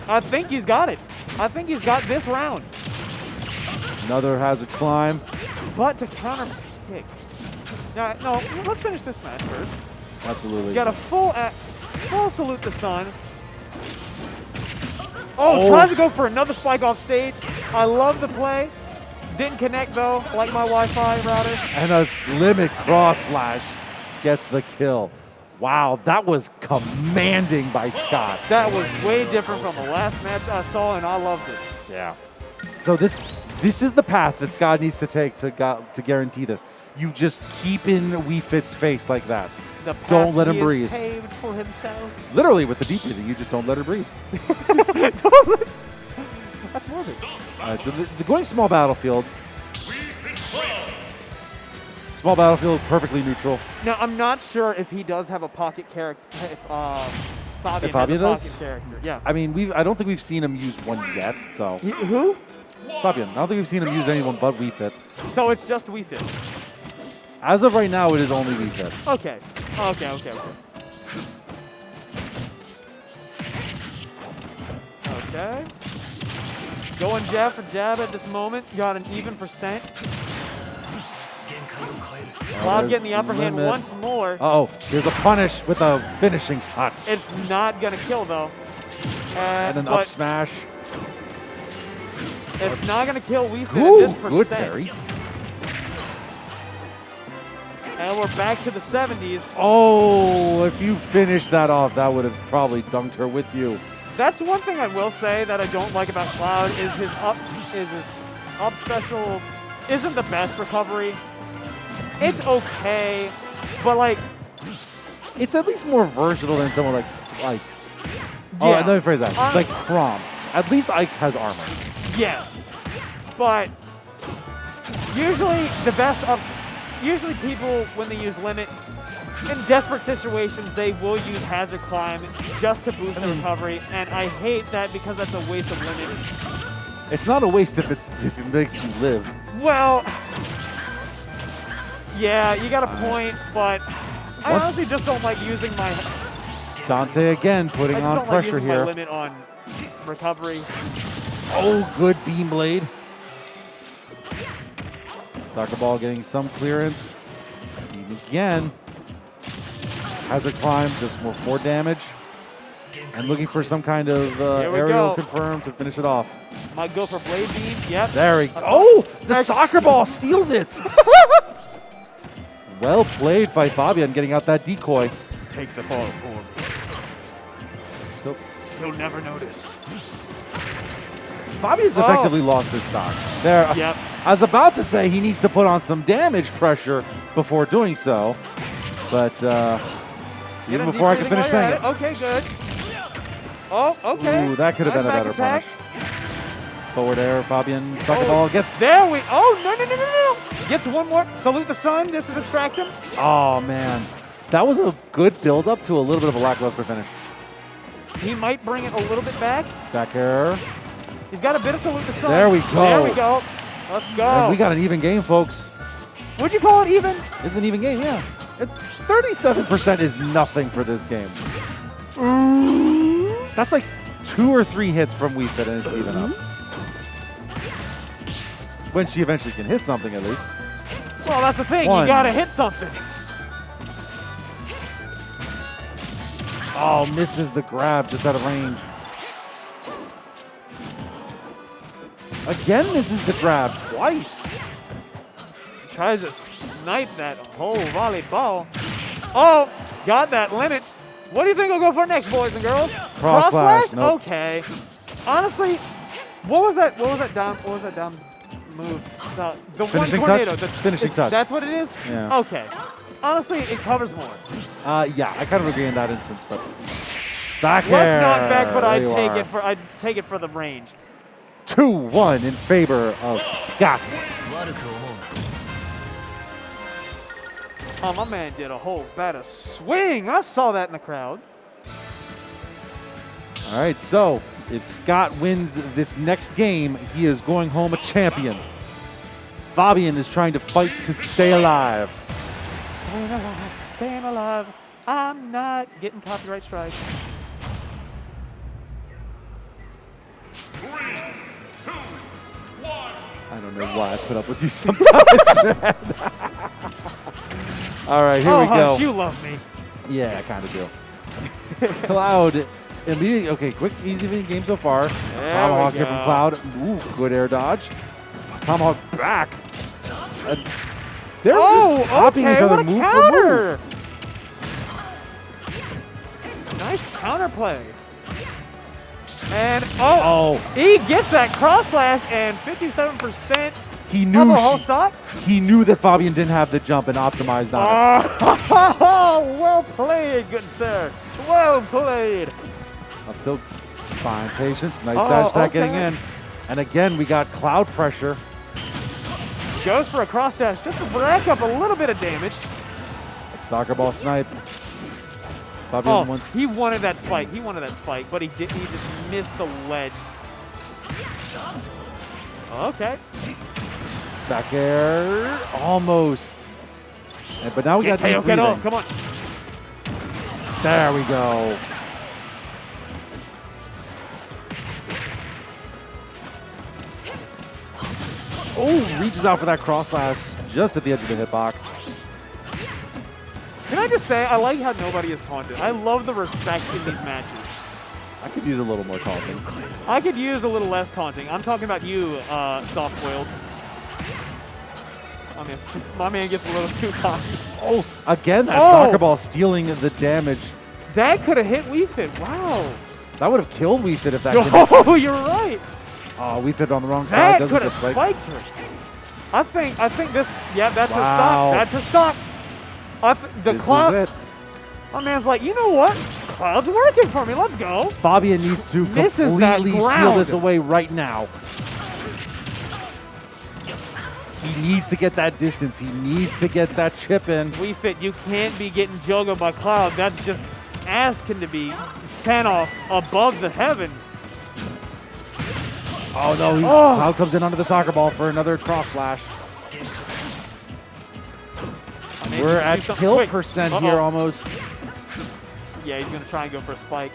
I think he's got it. I think he's got this round. Another hazard climb. But to counter kick. No, let's finish this match first. Absolutely. Got a full salute the sun. Oh, tries to go for another spike off stage. I love the play. Didn't connect though, like my Wi-Fi router. And a limit cross slash gets the kill. Wow, that was commanding by Scott. That was way different from the last match I saw, and I loved it. Yeah. So this is the path that Scott needs to take to guarantee this. You just keep in Wii Fit's face like that. The path Don't let him he has breathe. paved for himself. Literally with the deep breathing, you just don't let her breathe. That's morbid. All right, so the going small battlefield. Small battlefield, perfectly neutral. Now, I'm not sure if he does have a pocket character. If Fabian Fabian has a does? pocket character. Yeah. I mean, I don't think we've seen him use one yet. So Who? Fabian, I don't think we've seen him use anyone but Wii Fit. So it's just Wii Fit. As of right now, it is only Wii Fit. Okay. Okay. Going jab for jab at this moment. Got an even percent. Cloud getting the upper hand once more. Uh-oh, there's a punish with a finishing touch. It's not going to kill, though. And an but up smash. It's not going to kill Wii Fit Ooh, at this good percent. parry. And we're back to the 70s. Oh, if you finished that off, that would have probably dunked her with you. That's one thing I will say that I don't like about Cloud is his up special isn't the best recovery. It's okay, but like It's at least more versatile than someone like Ike's. Oh, Yeah. let me phrase that. Like Crom's. At least Ike's has armor. yes, but usually the best ups. Usually people when they use limit in desperate situations they will use hazard climb just to boost the recovery, and I hate that because that's a waste of limit. It's not a waste if it makes you live. Well, yeah, you got a point, but I honestly just don't like using my. Dante again putting I just on don't pressure like using my here. limit on recovery. Oh, good beam blade. Soccer ball getting some clearance. Beam again. Hazard climb, just more damage. And looking for some kind of aerial go. confirm to finish it off. Might go for blade beam. Yep. There we go. Oh, the soccer ball steals it. Well played by Fabian getting out that decoy. Take the fall forward. So He'll never notice. Fabian's effectively lost his stock. There. Yep. I was about to say he needs to put on some damage pressure before doing so, but even before I can finish saying it. Okay, good. Oh, okay. Ooh, that could have been a Nice better back attack. punish. Forward air, Fabian, soccer Oh, ball gets. There we. Oh, no. Gets one more. Salute the sun just to distract him. Oh man, that was a good build up to a little bit of a lackluster finish. He might bring it a little bit back. Back air. He's got a bit of salute the sun. There we go. There we go. Let's go. And we got an even game, folks. Would you call it even? It's an even game, yeah. 37% is nothing for this game. That's like 2 or 3 hits from Wii Fit and it's even up. When she eventually can hit something at least. Well, that's the thing. One. You gotta hit something. Oh, misses the grab just out of range. Again misses the grab twice. Tries to snipe that whole volleyball. Oh, got that limit. What do you think we'll go for next, boys and girls? Cross slash, nope. Okay. Honestly, what was that down move? The one Finishing tornado. touch? Finishing touch. That's what it is? Yeah. Okay. honestly, it covers more. Yeah, I kind of agree in that instance, but back Let's not back, but There I'd take it for the range. 2-1 in favor of Scott. Oh, my man did a whole batter swing. I saw that in the crowd. All right, so if Scott wins this next game, he is going home a champion. Fabian is trying to fight to stay alive. Staying alive, staying alive. I'm not getting copyright strikes. 3, 2, 1. I don't know why I put up with you sometimes, man. All right, here we go. Hush, you love me. Yeah, I kind of do. Cloud immediately. Okay, quick, easy game so far. Tomahawk here from Cloud. Ooh, good air dodge. Tomahawk back. They're just copying each other move counter. for move. Nice counter play. And he gets that cross slash and 57%. He knew of a whole stop. He knew that Fabian didn't have the jump and optimized on it. Oh, well played, good sir. Well played. Up till fine patience. Nice dash attack getting in. And again, we got Cloud pressure. Goes for a cross dash just to rack up a little bit of damage. Soccer ball snipe. Fabian wants. He wanted that spike. He wanted that spike, but he didn't. He just missed the ledge. Okay. Back air. Almost. But now we got deep breathing. No, come on. There we go. Oh, reaches out for that cross slash just at the edge of the hitbox. Can I just say, I like how nobody is taunted. I love the respect in these matches. I could use a little more taunting. I could use a little less taunting. I'm talking about you, soft-boiled. My man gets a little too cocky. Oh, again, that soccer ball stealing the damage. That could have hit Wii Fit. Wow. That would have killed Wii Fit if that Oh, you're right. Oh, Wii Fit on the wrong side. That Doesn't could get have spiked. spiked her. I think this, that's a stop. That's a stop. This Cloud, is it. my man's like, you know what? Cloud's working for me. Let's go. Fabian needs to completely seal this away right now. He needs to get that distance. He needs to get that chip in. Wii Fit, you can't be getting juggled by Cloud. That's just asking to be sent off above the heavens. Oh, no. Cloud comes in under the soccer ball for another cross slash. We're at kill percent here almost. Yeah, he's going to try and go for a spike.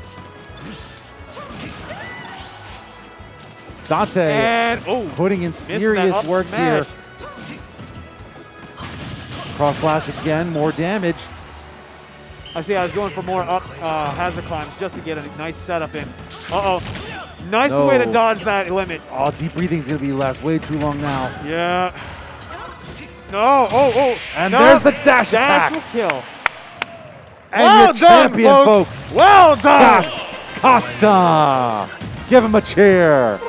Dante and, putting in serious work here. Cross slash again, more damage. I was going for more up hazard climbs just to get a nice setup in. Nice way to dodge that limit. Oh, deep breathing is going to be last way too long now. Yeah. No, And there's the dash attack. Will kill. And your champion, folks. Well done. Scott Costa. Give him a cheer.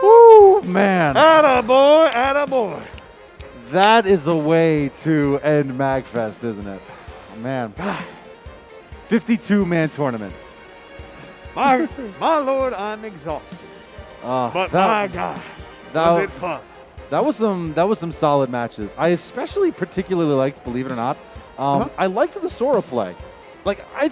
Woo, man. Attaboy, attaboy. That is a way to end Magfest, isn't it? Oh, man. 52-man tournament. My lord, I'm exhausted. But my God, was it fun. That was some solid matches. I especially particularly liked, believe it or not, I liked the Sora play. Like, I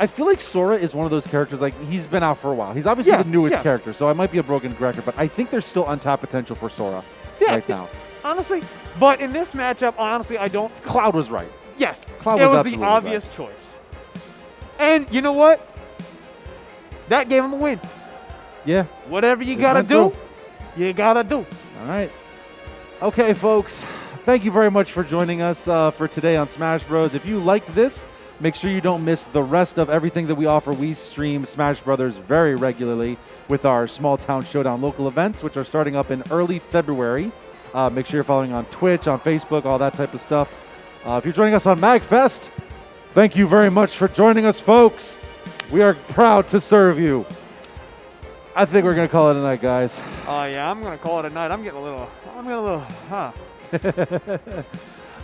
feel like Sora is one of those characters, like, he's been out for a while. He's obviously the newest character, so I might be a broken record, but I think there's still untapped potential for Sora right now. Honestly, but in this matchup, honestly, I don't. Cloud was right. Yes, Cloud was absolutely the obvious choice. And you know what? That gave him a win. Yeah. Whatever you gotta do, you gotta do. All right. Okay, folks. Thank you very much for joining us for today on Smash Bros. If you liked this, make sure you don't miss the rest of everything that we offer. We stream Smash Brothers very regularly with our Small Town Showdown local events, which are starting up in early February. Make sure you're following on Twitch, on Facebook, all that type of stuff. If you're joining us on Magfest, thank you very much for joining us, folks. We are proud to serve you. I think we're going to call it a night, guys. Oh, yeah, I'm going to call it a night. I'm getting a little,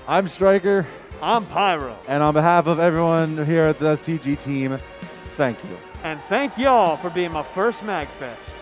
I'm Striker, I'm Pyro. and on behalf of everyone here at the STG team, thank you. And thank y'all for being my first Magfest.